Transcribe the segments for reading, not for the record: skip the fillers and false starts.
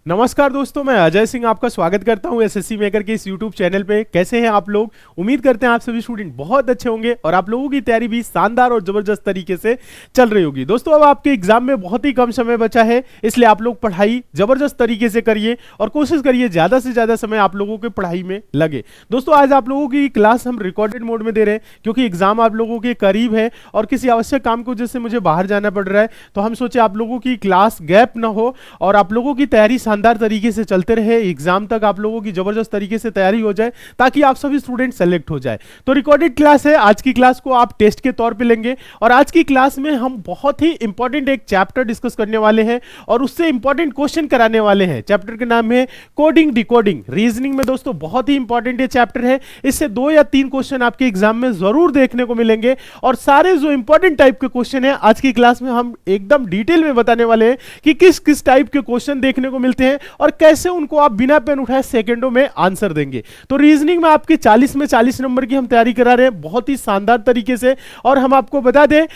नमस्कार दोस्तों, मैं अजय सिंह आपका स्वागत करता हूं एसएससी मेकर के इस यूट्यूब चैनल पे। कैसे हैं आप लोग? उम्मीद करते हैं आप सभी स्टूडेंट बहुत अच्छे होंगे और आप लोगों की तैयारी भी शानदार और जबरदस्त तरीके से चल रही होगी। दोस्तों, अब आपके एग्जाम में बहुत ही कम समय बचा है, इसलिए आप लोग पढ़ाई जबरदस्त तरीके से करिए और कोशिश करिए ज्यादा से ज्यादा समय आप लोगों के पढ़ाई में लगे। दोस्तों, आज आप लोगों की क्लास हम रिकॉर्डेड मोड में दे रहे हैं क्योंकि एग्जाम आप लोगों के करीब है और किसी आवश्यक काम की वजह से मुझे बाहर जाना पड़ रहा है, तो हम सोचे आप लोगों की क्लास गैप ना हो और आप लोगों की तैयारी शानदार तरीके से चलते रहे, एग्जाम तक आप लोगों की जबरदस्त तरीके से तैयारी हो जाए ताकि आप सभी स्टूडेंट सेलेक्ट हो जाए। तो रिकॉर्डेड क्लास है, आज की क्लास को आप टेस्ट के तौर पे लेंगे और आज की क्लास में हम बहुत ही इंपॉर्टेंट एक चैप्टर डिस्कस करने वाले हैं और उससे इंपॉर्टेंट क्वेश्चन कराने वाले हैं। चैप्टर का नाम है कोडिंग डिकोडिंग रीजनिंग में। दोस्तों, बहुत ही इंपॉर्टेंट ये चैप्टर है, इससे 2 या 3 क्वेश्चन आपके एग्जाम में जरूर देखने को मिलेंगे और सारे जो इंपॉर्टेंट टाइप के क्वेश्चन है आज की क्लास में हम एकदम डिटेल में बताने वाले हैं कि किस किस टाइप के क्वेश्चन देखने को मिलते हैं और कैसे उनको आप बिना पेन उठाए सेकंडों में आंसर देंगे। तो रीजनिंग में आपके 40 में 40 नंबर की हम तैयारी करा रहे हैं बहुत ही शानदार तरीके से। और हम आपको बता दें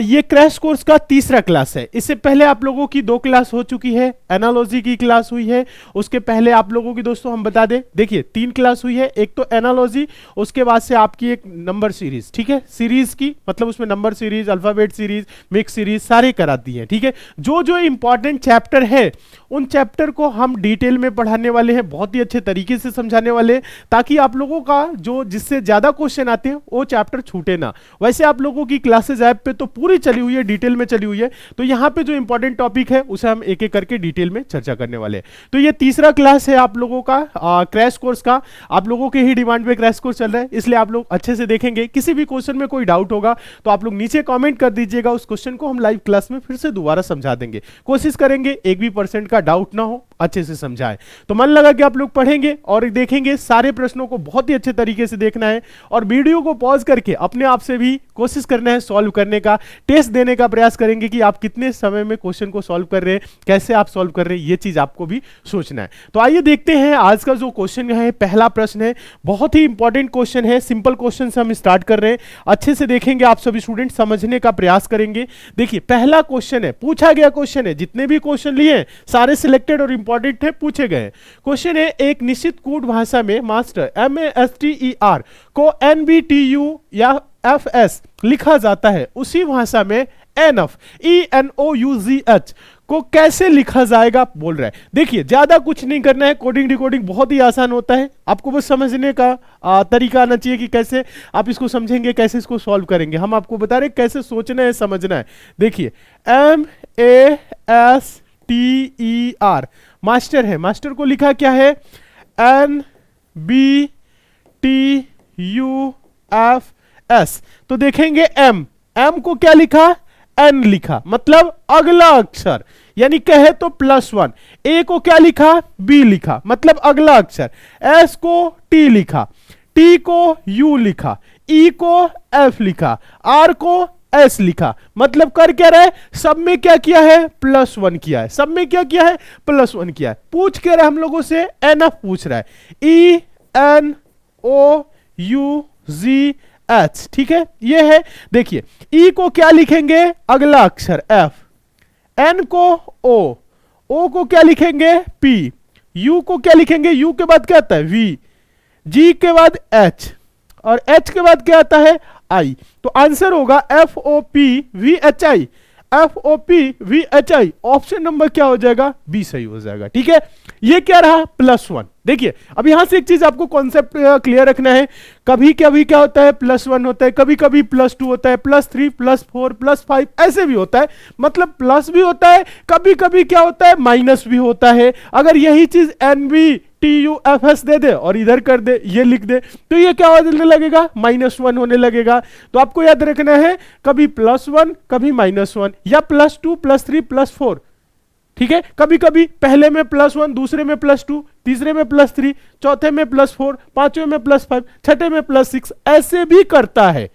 ये क्रैश कोर्स का तीसरा क्लास है। इससे पहले आप लोगों की 2 क्लास हो चुकी है, एनालॉजी की क्लास हुई है, उसके पहले आप लोगों की दोस्तों हम बता दें, देखिए 3 क्लास हुई है, एक तो एनालॉजी, उसके बाद से आपकी एक नंबर सीरीज, ठीक है, सीरीज की मतलब उसमें number series, alphabet series, mix series सारे कराती है, ठीक है। जो जो इंपॉर्टेंट चैप्टर है उन चैप्टर को हम डिटेल में पढ़ाने वाले हैं, बहुत ही अच्छे तरीके से समझाने वाले हैं ताकि आप लोगों का जो जिससे ज्यादा क्वेश्चन आते हैं वो चैप्टर छूटे ना। वैसे आप लोगों की क्लासेस ऐप पे तो पूरी चली हुई है, डिटेल में चली हुई है, तो यहाँ पे जो इंपॉर्टेंट टॉपिक है उसे हम एक एक करके डिटेल में चर्चा करने वाले हैं। तो ये तीसरा क्लास है आप लोगों का क्रैश कोर्स का। आप लोगों के ही डिमांड पे क्रैश कोर्स चल रहा है, इसलिए आप लोग अच्छे से देखेंगे। किसी भी क्वेश्चन में कोई डाउट होगा तो आप लोग नीचे कॉमेंट कर दीजिएगा, उस क्वेश्चन को हम लाइव क्लास में फिर से दोबारा समझा देंगे। कोशिश करेंगे 1 भी % का डाउट ना हो, अच्छे से समझाएं। तो मन लगा कि आप लोग पढ़ेंगे और देखेंगे, सारे प्रश्नों को बहुत ही अच्छे तरीके से देखना है और वीडियो को पॉज करके अपने आप से भी कोशिश करना है सॉल्व करने का, टेस्ट देने का प्रयास करेंगे कि आप कितने समय में क्वेश्चन को सॉल्व कर रहे हैं, कैसे आप सॉल्व कर रहे हैं, ये चीज आपको भी सोचना है। तो आइए देखते हैं आज का जो क्वेश्चन है। पहला प्रश्न है, बहुत ही इंपॉर्टेंट क्वेश्चन है, सिंपल क्वेश्चन से हम स्टार्ट कर रहे हैं। अच्छे से देखेंगे, आप सभी स्टूडेंट समझने का प्रयास करेंगे। देखिए पहला क्वेश्चन है, पूछा गया क्वेश्चन है, जितने भी क्वेश्चन लिए सारे सिलेक्टेड और इंपॉर्टेंट है, पूछे गए। क्वेश्चन है, एक निश्चित कोड भाषा में मास्टर MASTER को NBTU या FS लिखा जाता है, उसी भाषा में NF ENOUGH को कैसे लिखा जाएगा बोल रहा है। देखिए ज्यादा कुछ नहीं करना है, कोडिंग डिकोडिंग बहुत ही आसान होता है, आपको बस समझने का तरीका आना चाहिए कि कैसे आप इसको समझेंगे, कैसे इसको सॉल्व करेंगे। हम आपको बता रहे कैसे सोचना है, समझना है। देखिए MASTER मास्टर है, मास्टर को लिखा क्या है NBTUFS। तो देखेंगे M को क्या लिखा, N लिखा, मतलब अगला अक्षर, यानी कहे तो +1। A को क्या लिखा, B लिखा, मतलब अगला अक्षर। S को T लिखा, T को U लिखा, E को F लिखा, R को S लिखा, मतलब कर क्या रहा है, सब में क्या किया है, +1 किया है, सब में क्या किया है, +1 किया है। पूछ के रहा हम लोगों से NF पूछ रहा है, ENOUGH, ठीक है, ये है। देखिए E को क्या लिखेंगे, अगला अक्षर F, N को O को क्या लिखेंगे P, U को क्या लिखेंगे, U के बाद क्या आता है V, G के बाद H और H के बाद क्या आता है I। तो आंसर होगा FOPVHI, FOPVHI। ऑप्शन नंबर क्या हो जाएगा, B सही हो जाएगा, ठीक है। ये क्या रहा, +1। देखिए अब यहां से एक चीज आपको कॉन्सेप्ट क्लियर रखना है, कभी कभी क्या होता है +1 होता है, कभी कभी +2 होता है, +3 +4 +5 ऐसे भी होता है, मतलब प्लस भी होता है, कभी कभी क्या होता है माइनस भी होता है। अगर यही चीज NBTUFS दे दे और इधर कर दे, ये लिख दे, तो ये क्या होने लगेगा, -1 होने लगेगा। तो आपको याद रखना है कभी +1 कभी -1 या +2 +3 +4, ठीक है। कभी कभी पहले में +1, दूसरे में +2, तीसरे में +3, चौथे में +4, पांचवें में +5, छठे में +6, ऐसे भी करता है।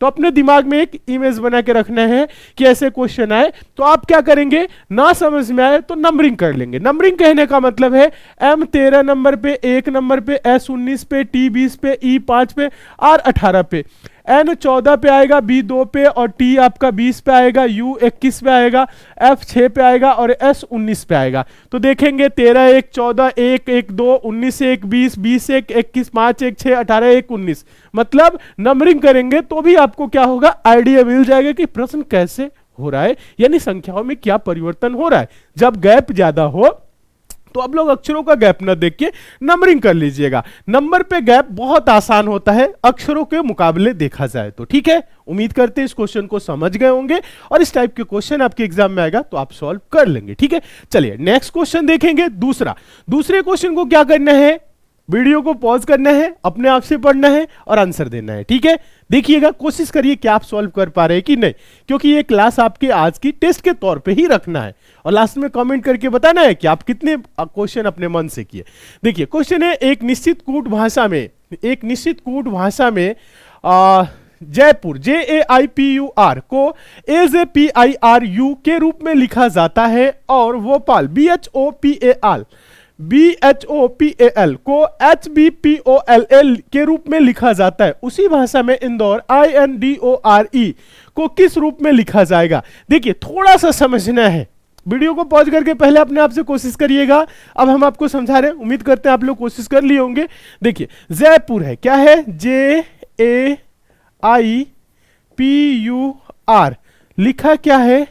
तो अपने दिमाग में एक इमेज बना के रखना है कि ऐसे क्वेश्चन आए तो आप क्या करेंगे, ना समझ में आए तो नंबरिंग कर लेंगे। नंबरिंग कहने का मतलब है M 13 नंबर पे, 1 नंबर पे, S 19 पे, T 20 पे, E 5 पे, R 18 पे। N 14 पे आएगा, B 2 पे, और T आपका 20 पे आएगा, U 21 पे आएगा, F 6 पे आएगा और S 19 पे आएगा। तो देखेंगे 13 1 14 1 1 2 19 1 20 20 1 21 5 1 6 18 1 19, मतलब नंबरिंग करेंगे तो भी आपको क्या होगा, आइडिया मिल जाएगा कि प्रश्न कैसे हो रहा है, यानी संख्याओं में क्या परिवर्तन हो रहा है। जब गैप ज्यादा हो तो आप लोग अक्षरों का गैप न देख के नंबरिंग कर लीजिएगा। नंबर पे गैप बहुत आसान होता है अक्षरों के मुकाबले देखा जाए तो। ठीक है, उम्मीद करते हैं इस क्वेश्चन को समझ गए होंगे और इस टाइप के क्वेश्चन आपके एग्जाम में आएगा तो आप सॉल्व कर लेंगे। ठीक है, चलिए नेक्स्ट क्वेश्चन देखेंगे। दूसरे क्वेश्चन को क्या करना है, वीडियो को पॉज करना है, अपने आप से पढ़ना है और आंसर देना है। ठीक है, देखिएगा, कोशिश करिए कि आप सॉल्व कर पा रहे हैं कि नहीं, क्योंकि ये क्लास आपके आज की टेस्ट के तौर पे ही रखना है और लास्ट में कमेंट करके बताना है कि आप कितने क्वेश्चन अपने मन से किए। देखिए क्वेश्चन है, एक निश्चित कूट भाषा में जयपुर JAIPUR को AJPIRU के रूप में लिखा जाता है और भोपाल BHOPAL को HBPOLL के रूप में लिखा जाता है। उसी भाषा में इंदौर INDORE को किस रूप में लिखा जाएगा। देखिए थोड़ा सा समझना है, वीडियो को पॉज करके पहले अपने आप से कोशिश करिएगा। अब हम आपको समझा रहे हैं, उम्मीद करते हैं आप लोग कोशिश कर लिए होंगे। देखिए जयपुर है, क्या है, JAIPUR, लिखा क्या है,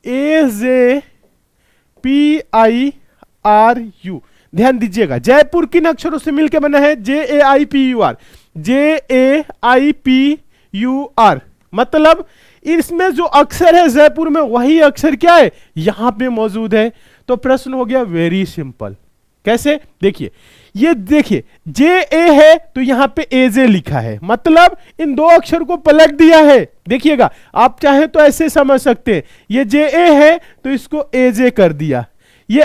AJPIRU। ध्यान दीजिएगा, जयपुर किन अक्षरों से मिलकर बना है, JAIPUR, JAIPUR, मतलब इसमें जो अक्षर है जयपुर में वही अक्षर क्या है, यहां पे मौजूद है। तो प्रश्न हो गया वेरी सिंपल। कैसे, देखिए ये देखिए JA है तो यहां पे AJ लिखा है, मतलब इन दो अक्षर को पलट दिया है। देखिएगा, आप चाहे तो ऐसे समझ सकते हैं, ये JA है तो इसको AJ कर दिया, ये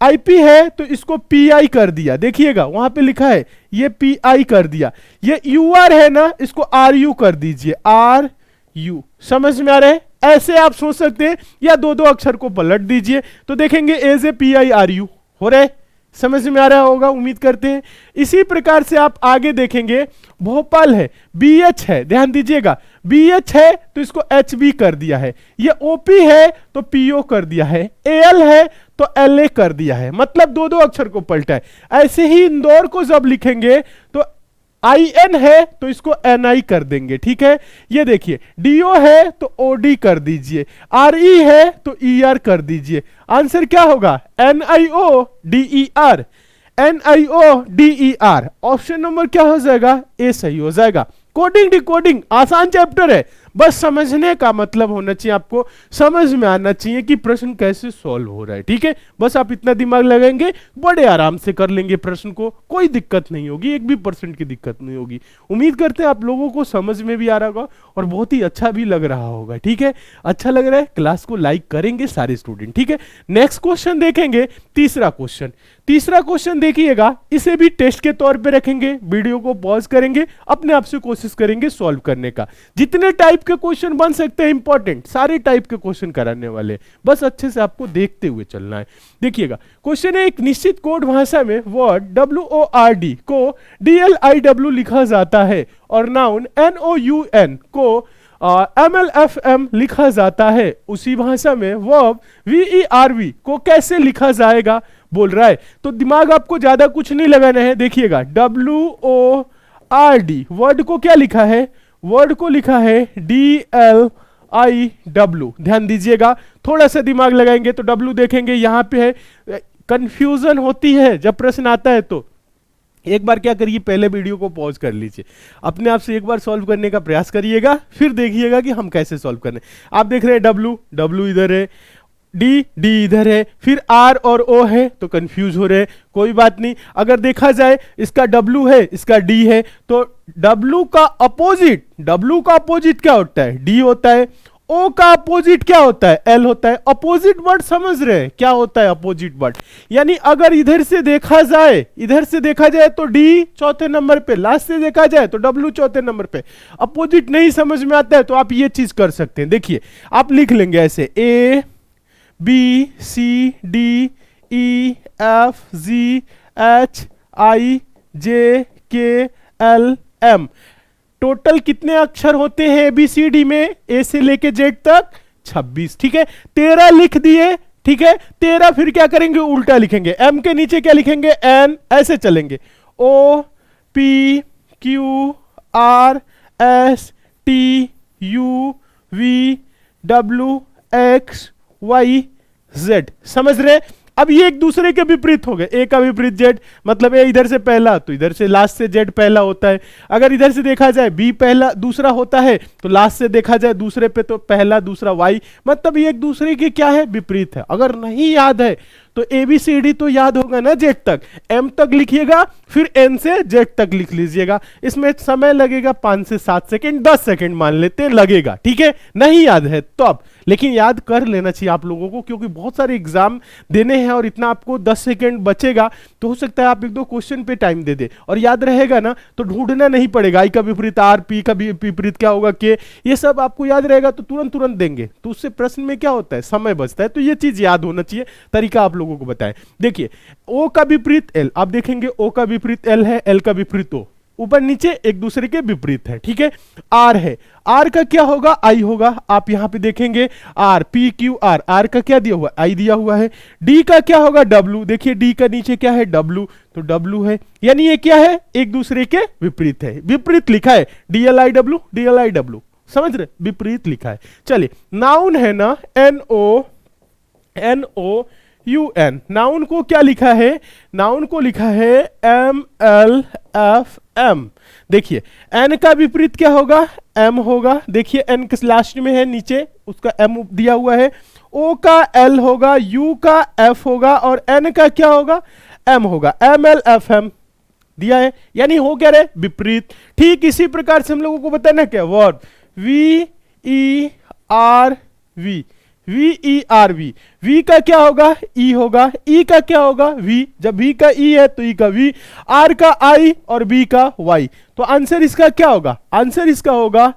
IP है तो इसको PI कर दिया। देखिएगा वहां पे लिखा है, ये PI कर दिया। ये UR है ना, इसको RU कर दीजिए, RU। समझ में आ रहा है, ऐसे आप सोच सकते हैं, या दो दो अक्षर को पलट दीजिए तो देखेंगे AJPIRU हो रहा है। समझ में आ रहा होगा, उम्मीद करते हैं। इसी प्रकार से आप आगे देखेंगे, भोपाल है, BH है, ध्यान दीजिएगा, BH है तो इसको HB कर दिया है, ये OP है तो PO कर दिया है, AL है तो LA कर दिया है, मतलब दो दो अक्षर को पलटा है। ऐसे ही इंदौर को जब लिखेंगे तो IN है तो इसको NI कर देंगे। ठीक है, ये देखिए DO है तो OD कर दीजिए, RE है तो ER कर दीजिए। आंसर क्या होगा, NIODER। ऑप्शन नंबर क्या हो जाएगा, A सही हो जाएगा। कोडिंग डिकोडिंग आसान चैप्टर है, बस समझने का मतलब होना चाहिए, आपको समझ में आना चाहिए कि प्रश्न कैसे सॉल्व हो रहा है। ठीक है, बस आप इतना दिमाग लगाएंगे, बड़े आराम से कर लेंगे प्रश्न को, कोई दिक्कत नहीं होगी, 1% की दिक्कत नहीं होगी। उम्मीद करते हैं आप लोगों को समझ में भी आ रहा होगा और बहुत ही अच्छा भी लग रहा होगा। ठीक है, अच्छा लग रहा है, क्लास को लाइक करेंगे सारे स्टूडेंट। ठीक है, नेक्स्ट क्वेश्चन देखेंगे, तीसरा क्वेश्चन देखिएगा, इसे भी टेस्ट के तौर पे रखेंगे, वीडियो को पॉज करेंगे, अपने आप से कोशिश करेंगे सॉल्व करने का। जितने टाइप के क्वेश्चन बन सकते हैं इंपॉर्टेंट, सारे टाइप के क्वेश्चन कराने वाले, बस अच्छे से आपको देखते हुए चलना है। देखिएगा क्वेश्चन है, एक निश्चित कोड भाषा में वर्ड WORD को DLIW लिखा जाता है और नाउन NOUN को MLFM लिखा जाता है। उसी भाषा में वर्ब VERB को कैसे लिखा जाएगा बोल रहा है। तो दिमाग आपको ज्यादा कुछ नहीं लगाना है। देखिएगा WORD वर्ड को क्या लिखा है, वर्ड को लिखा है DLIW। ध्यान दीजिएगा, थोड़ा सा दिमाग लगाएंगे तो W देखेंगे यहां पे है, कंफ्यूजन होती है जब प्रश्न आता है। तो एक बार क्या करिए, पहले वीडियो को पॉज कर लीजिए, अपने आप से एक बार सॉल्व करने का प्रयास करिएगा, फिर देखिएगा कि हम कैसे सॉल्व करने। आप देख रहे हैं W इधर है, D इधर है, फिर R और O है तो कंफ्यूज हो रहे हैं, कोई बात नहीं। अगर देखा जाए इसका W है, इसका D है, तो W का अपोजिट क्या होता है, D होता है। O का अपोजिट क्या होता है, L होता है। अपोजिट वर्ड समझ रहे हैं क्या होता है अपोजिट वर्ड, यानी अगर इधर से देखा जाए तो D चौथे नंबर पे, लास्ट से देखा जाए तो W चौथे नंबर पे। अपोजिट नहीं समझ में आता है तो आप ये चीज कर सकते हैं। देखिए आप लिख लेंगे ऐसे A B C D E F G H I J K L M। Total कितने अक्षर होते हैं एबीसीडी में, ए से लेके जेड तक 26, ठीक है। 13 लिख दिए, ठीक है। 13 फिर क्या करेंगे, उल्टा लिखेंगे, एम के नीचे क्या लिखेंगे, एन, ऐसे चलेंगे, o p q r s t u v डब्ल्यू एक्स वाई जेड, समझ रहे। अब ये एक दूसरे के विपरीत हो गए, ए का विपरीत जेड, मतलब ए इधर से पहला तो इधर से लास्ट से जेड पहला होता है। अगर इधर से देखा जाए बी पहला दूसरा होता है, तो लास्ट से देखा जाए दूसरे पे तो पहला दूसरा वाई, मतलब ये एक दूसरे के क्या है, विपरीत है। अगर नहीं याद है तो एबीसीडी तो याद होगा ना जेड तक, एम तक लिखिएगा, फिर एन से जेड तक लिख लीजिएगा। इसमें समय लगेगा 5 से 7 सेकेंड, 10 सेकेंड मान लेते लगेगा, ठीक है। नहीं याद है तो अब, लेकिन याद कर लेना चाहिए आप लोगों को, क्योंकि बहुत सारे एग्जाम देने हैं और इतना आपको 10 सेकेंड बचेगा, तो हो सकता है आप 1-2 क्वेश्चन पे टाइम दे दे और याद रहेगा ना, तो ढूंढना नहीं पड़ेगा। आई का विपरीत आर, पी का विपरीत क्या होगा के, ये सब आपको याद रहेगा तो तुरंत तुरंत देंगे, तो उससे प्रश्न में क्या होता है, समय बचता है। तो ये चीज याद होना चाहिए, तरीका आप लोगों को बताएं। देखिए ओ का विपरीत एल, आप देखेंगे ओ का विपरीत एल है, एल का विपरीत ओ, ऊपर नीचे एक दूसरे के विपरीत है, ठीक है। आर है, आर का क्या होगा, आई होगा, आप यहां पे देखेंगे r p q r, r का क्या दिया हुआ, आई दिया हुआ है। डी का क्या होगा, डब्ल्यू, देखिए डी का नीचे क्या है, डब्ल्यू, तो डब्ल्यू है, यानी ये क्या है, एक दूसरे के विपरीत है, विपरीत लिखा है, डीएलआईडब्ल्यू डीएलआईडब्ल्यू, समझ रहे, विपरीत लिखा है। चलिए नाउन है ना, n o u n, noun को क्या लिखा है, नाउन को लिखा है एम एल एफ एम। देखिए एन का विपरीत क्या होगा, एम होगा, देखिए एन किस लास्ट में है, नीचे उसका एम दिया हुआ है। ओ का एल होगा, यू का एफ होगा और एन का क्या होगा, एम होगा, एम एल एफ एम दिया है, यानी हो क्या रहे, विपरीत। ठीक इसी प्रकार से हम लोगों को बताना क्या, verb, v e r v, v e r v, v का क्या होगा, ई होगा, ई का क्या होगा, वी, जब वी का ई है तो ई का वी, आर का आई और बी का वाई, तो आंसर इसका क्या होगा, आंसर इसका होगा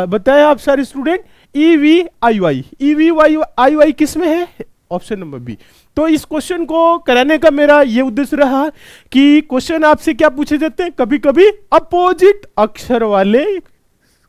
बताए आप सारे स्टूडेंट, ई वी आई वाई, ई वी वाई आई वाई किस में है, ऑप्शन नंबर बी। तो इस क्वेश्चन को कराने का मेरा ये उद्देश्य रहा कि क्वेश्चन आपसे क्या पूछे जाते हैं, कभी कभी अपोजिट अक्षर वाले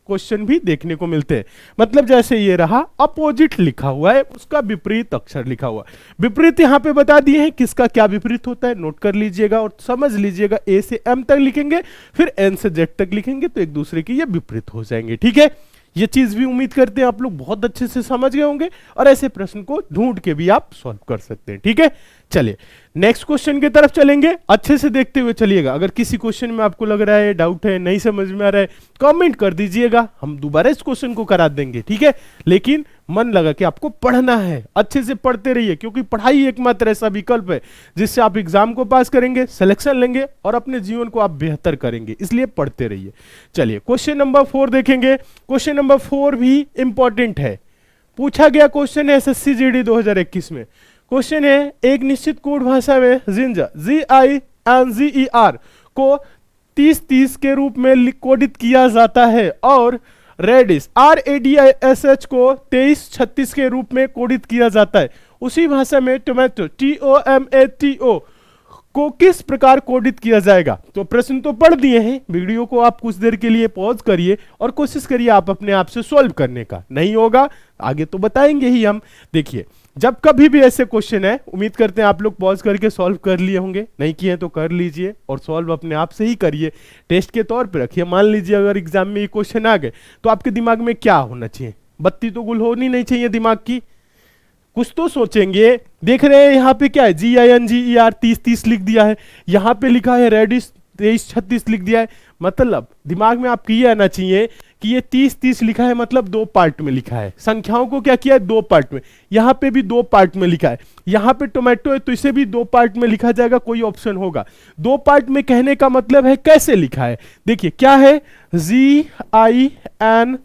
क्वेश्चन भी देखने को मिलते हैं। मतलब जैसे ये रहा, अपोजिट लिखा हुआ है, उसका विपरीत अक्षर लिखा हुआ है। विपरीत यहां पे बता दिए हैं, किसका क्या विपरीत होता है, नोट कर लीजिएगा और समझ लीजिएगा। ए से एम तक लिखेंगे, फिर एन से जेड तक लिखेंगे, तो एक दूसरे के ये विपरीत हो जाएंगे, ठीक है। ये चीज भी उम्मीद करते हैं आप लोग बहुत अच्छे से समझ गए होंगे और ऐसे प्रश्न को ढूंढ के भी आप सॉल्व कर सकते हैं, ठीक है। चलिए नेक्स्ट क्वेश्चन की तरफ चलेंगे, अच्छे से देखते हुए चलिएगा। अगर किसी क्वेश्चन में आपको लग रहा है डाउट है, नहीं समझ में आ रहा है, कमेंट कर दीजिएगा, हम दोबारा इस क्वेश्चन को करा देंगे, ठीक है। लेकिन मन लगा कि आपको पढ़ना है, अच्छे से पढ़ते रहिए, क्योंकि पढ़ाई एकमात्र ऐसा विकल्प है जिससे आप एग्जाम को पास करेंगे, सिलेक्शन लेंगे और अपने जीवन को आप बेहतर करेंगे, इसलिए पढ़ते रहिए। चलिए क्वेश्चन नंबर 4 देखेंगे। क्वेश्चन नंबर 4 भी इंपॉर्टेंट है, पूछा गया क्वेश्चन है एसएससी जीडी 2021 में। क्वेश्चन है, एक निश्चित कोड भाषा में जिंजर GINGER को 30-30 के रूप में कोडित किया जाता है और रेडिस RADISH को 23-36 के रूप में कोडित किया जाता है। उसी भाषा में टोमेटो TOMATO को किस प्रकार कोडित किया जाएगा। तो प्रश्न तो पढ़ दिए हैं, वीडियो को आप कुछ देर के लिए पॉज करिए और कोशिश करिए आप अपने आप से सॉल्व करने का। नहीं होगा आगे तो बताएंगे ही हम। देखिए जब कभी भी ऐसे क्वेश्चन है, उम्मीद करते हैं आप लोग पॉज करके सॉल्व कर लिए होंगे, नहीं किए हैं तो कर लीजिए और सॉल्व अपने आप से ही करिए, टेस्ट के तौर पे रखिए। मान लीजिए अगर एग्जाम में ये क्वेश्चन आ गए तो आपके दिमाग में क्या होना चाहिए, बत्ती तो गुल होनी नहीं चाहिए दिमाग की, कुछ तो सोचेंगे। देख रहे हैं यहाँ पे क्या है, GINGER 30-30 लिख दिया है, यहाँ पे लिखा है रेडिस 23-36 लिख दिया है। मतलब दिमाग में आपकी ये आना चाहिए कि ये 30-30 लिखा है, मतलब 2 पार्ट में लिखा है। संख्याओं को क्या किया है, 2 पार्ट में, यहाँ पे भी 2 पार्ट में लिखा है। यहाँ पे टोमेटो है तो इसे भी 2 पार्ट में लिखा जाएगा, कोई ऑप्शन होगा। 2 पार्ट में कहने का मतलब है कैसे लिखा है, देखिए क्या है, GINGER,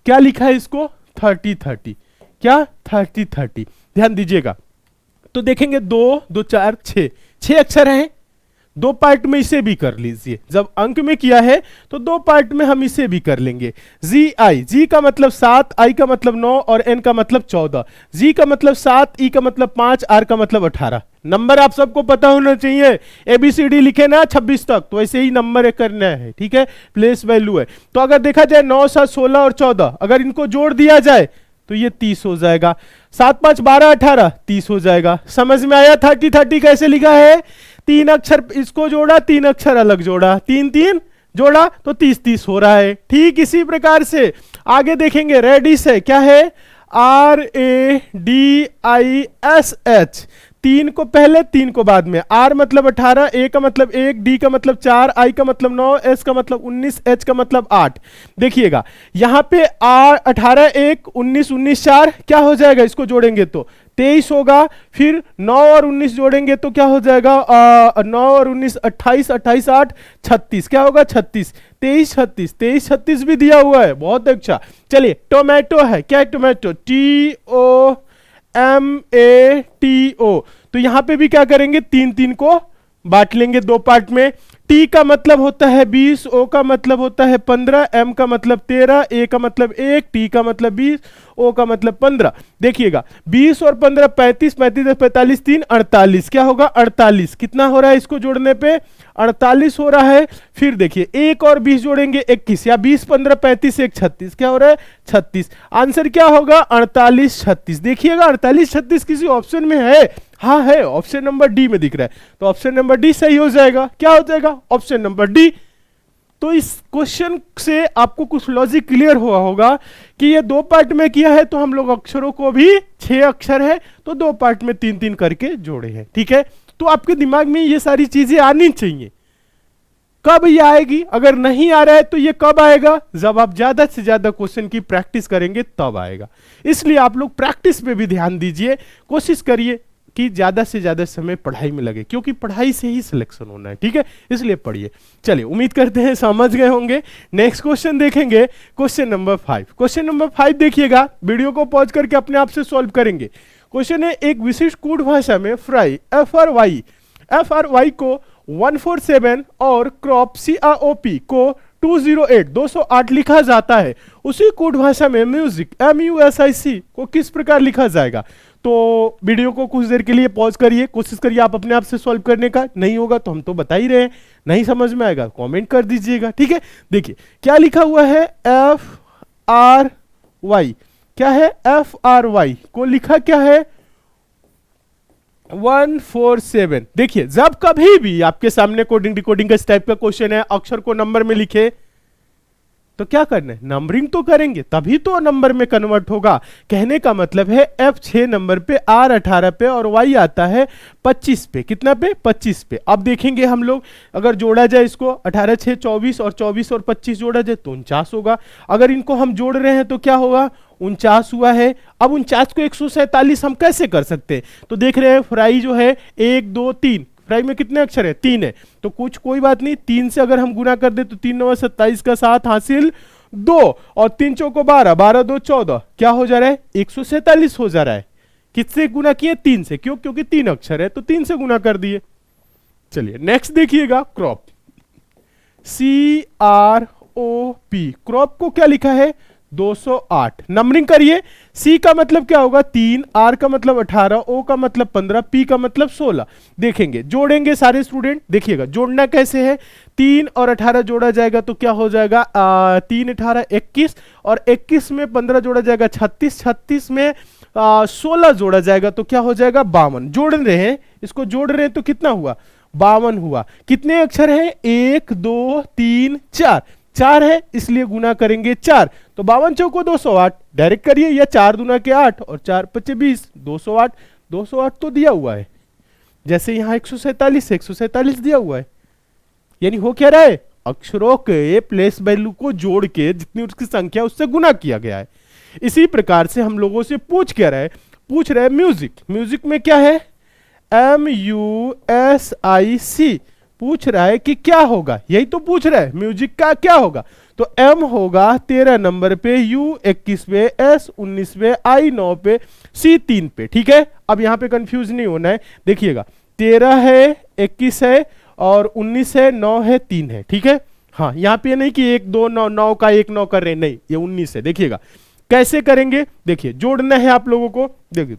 क्या लिखा है इसको 30-30, क्या 30-30, ध्यान दीजिएगा। तो देखेंगे 2 2 4 6 अक्षर हैं, दो पार्ट में इसे भी कर लीजिए, जब अंक में किया है तो दो पार्ट में हम इसे भी कर लेंगे। जी आई, जी का मतलब 7, आई का मतलब 9 और एन का मतलब 14। जी का मतलब 7, ई का मतलब 5, आर का मतलब 18। नंबर आप सबको पता होना चाहिए, एबीसीडी लिखे ना 26 तक, तो ऐसे ही नंबर करना है, ठीक है, प्लेस वैल्यू है। तो अगर देखा जाए 9, 7, 16 और 14, अगर इनको जोड़ दिया जाए तो ये 30 हो जाएगा। 7, 5, 12, 18, 30 हो जाएगा। समझ में आया 30 30 कैसे लिखा है? 3 अक्षर इसको जोड़ा, 3 अक्षर अलग जोड़ा, 3 3 जोड़ा तो 30 30 हो रहा है। ठीक इसी प्रकार से आगे देखेंगे, रेडिस है, क्या है? RADISH, 3 को पहले 3 को बाद में। R मतलब 18, A का मतलब 1, D का मतलब 4, I का मतलब 9, S का मतलब 19, H का मतलब 8। देखिएगा यहां पे 18 1 19 19 4 क्या हो जाएगा? इसको जोड़ेंगे तो 23 होगा। फिर 9 और 19 जोड़ेंगे तो क्या हो जाएगा? 9 और 19 28, 28 8 36, क्या होगा? 36, 23 36, 23 36 भी दिया हुआ है, बहुत अच्छा। चलिए टोमेटो है, क्या है टोमेटो? TOMATO। तो यहां पे भी क्या करेंगे? 3 3 को बांट लेंगे दो पार्ट में। टी का मतलब होता है 20, ओ का मतलब होता है 15, एम का मतलब 13, ए का मतलब 1, टी का मतलब 20, ओ का मतलब 15। देखिएगा 20 और 15 35, 35 और 45 3 48, क्या होगा? 48। कितना हो रहा है इसको जोड़ने पे? 48 हो रहा है। फिर देखिए 1 और 20 जोड़ेंगे 21, या 20 15 35 1 36, क्या हो रहा है? 36। आंसर क्या होगा? 48 36। देखिएगा 48 36 किसी ऑप्शन में है? हाँ है, ऑप्शन नंबर डी में दिख रहा है, तो ऑप्शन नंबर डी सही हो जाएगा। क्या हो जाएगा? Option number D. तो इस क्वेश्चन से आपको कुछ लॉजिक क्लियर हुआ होगा कि ये दो पार्ट में किया है, तो हम लोग अक्षरों को भी 6 अक्षर है तो दो पार्ट में 3 3 करके जोड़े हैं, ठीक है। तो आपके दिमाग में ये सारी चीजें आनी चाहिए। कब ये आएगी? अगर नहीं आ रहा है तो ये कब आएगा? जब आप ज्यादा से ज्यादा क्वेश्चन की प्रैक्टिस करेंगे तब आएगा। इसलिए आप लोग प्रैक्टिस पे भी ध्यान दीजिए, कोशिश करिए कि ज्यादा से ज्यादा समय पढ़ाई में लगे, क्योंकि पढ़ाई से ही सिलेक्शन होना है, ठीक है, इसलिए पढ़िए। चलिए उम्मीद करते हैं समझ गए होंगे। नेक्स्ट क्वेश्चन देखेंगे, क्वेश्चन नंबर 5। क्वेश्चन नंबर 5 देखिएगा, वीडियो को पॉज करके अपने आप से सॉल्व करेंगे। क्वेश्चन है, एक विशिष्ट कूट भाषा में फ्राई FRY को 147 और क्रॉप CROP को 208 लिखा जाता है। उसी कोड भाषा में म्यूजिक MUSIC को किस प्रकार लिखा जाएगा? तो वीडियो को कुछ देर के लिए पॉज करिए, कोशिश करिए आप अपने आप से सॉल्व करने का। नहीं होगा तो हम तो बता ही रहे हैं, नहीं समझ में आएगा कमेंट कर दीजिएगा, ठीक है। देखिए क्या लिखा हुआ है, FRY, क्या है? FRY को लिखा क्या है? 147। देखिए जब कभी भी आपके सामने कोडिंग डिकोडिंग का इस टाइप का क्वेश्चन है, अक्षर को नंबर में लिखे तो क्या करना है? नंबरिंग तो करेंगे, तभी तो नंबर में कन्वर्ट होगा। कहने का मतलब है F 6 नंबर पे, R 18 पे और Y आता है 25 पे। कितना पे? 25 पे। अब देखेंगे हम लोग, अगर जोड़ा जाए इसको 18 6 24 और 24 और 25 जोड़ा जाए तो 49 होगा। अगर इनको हम जोड़ रहे हैं तो क्या होगा? 49 हुआ है। अब 49 को 147 हम कैसे कर सकते हैं? तो देख रहे हैं फ्राई जो है 1 2 3, फ्राई में कितने अक्षर है? 3 है, तो कुछ कोई बात नहीं, 3 से अगर हम गुना कर दे तो 3 9 27 का 7 हासिल 2 और 3 चौको 12, 12 2 14, क्या हो जा रहा है? 147 हो जा रहा है। किससे गुना किए? 3 से। क्यों? क्योंकि 3 अक्षर है तो 3 से गुना कर दिए। चलिए नेक्स्ट देखिएगा, क्रॉप CROP, क्रॉप को क्या लिखा है? 208। नंबरिंग करिए, सी का मतलब क्या होगा? 3, आर का मतलब 18, ओ का मतलब 15, पी का मतलब 16। देखेंगे जोड़ेंगे सारे स्टूडेंट, देखिएगा जोड़ना कैसे है। 3 और 18 जोड़ा जाएगा तो क्या हो जाएगा? 3 18 21 और 21 में 15 जोड़ा जाएगा 36, 36 में 16 जोड़ा जाएगा तो क्या हो जाएगा? 52। जोड़ रहे हैं, इसको जोड़ रहे हैं तो कितना हुआ? 52 हुआ। कितने अक्षर है? 1 2 3 4, 4 है इसलिए गुना करेंगे 4, तो 52 चौको 208। डायरेक्ट करिए, या 4 दूना के 8 और 4 5 20, 208। 208 तो दिया हुआ है, जैसे यहां 147 दिया हुआ है। यानी हो क्या रहा है? अक्षरों के प्लेस वैल्यू को जोड़ के जितनी उसकी संख्या उससे गुना किया गया है। इसी प्रकार से हम लोगों से पूछ क्या रहा है? पूछ रहा है म्यूजिक। म्यूजिक में क्या है? MUSIC। पूछ रहा है कि क्या होगा, यही तो पूछ रहा है, म्यूजिक का क्या होगा। तो M होगा 13 नंबर पे, U 21 पे, S 19 पे, I 9 पे, C 3 पे, ठीक है। अब यहां पे कंफ्यूज नहीं होना है, देखिएगा 13 है, 21 है और 19 है, 9 है, 3 है, ठीक है। हाँ, यहाँ पे नहीं कि 1 2 9 9 का 1 9 कर रहे हैं, नहीं, ये 19 है। देखिएगा कैसे करेंगे, देखिए जोड़ना है आप लोगों को, देखिए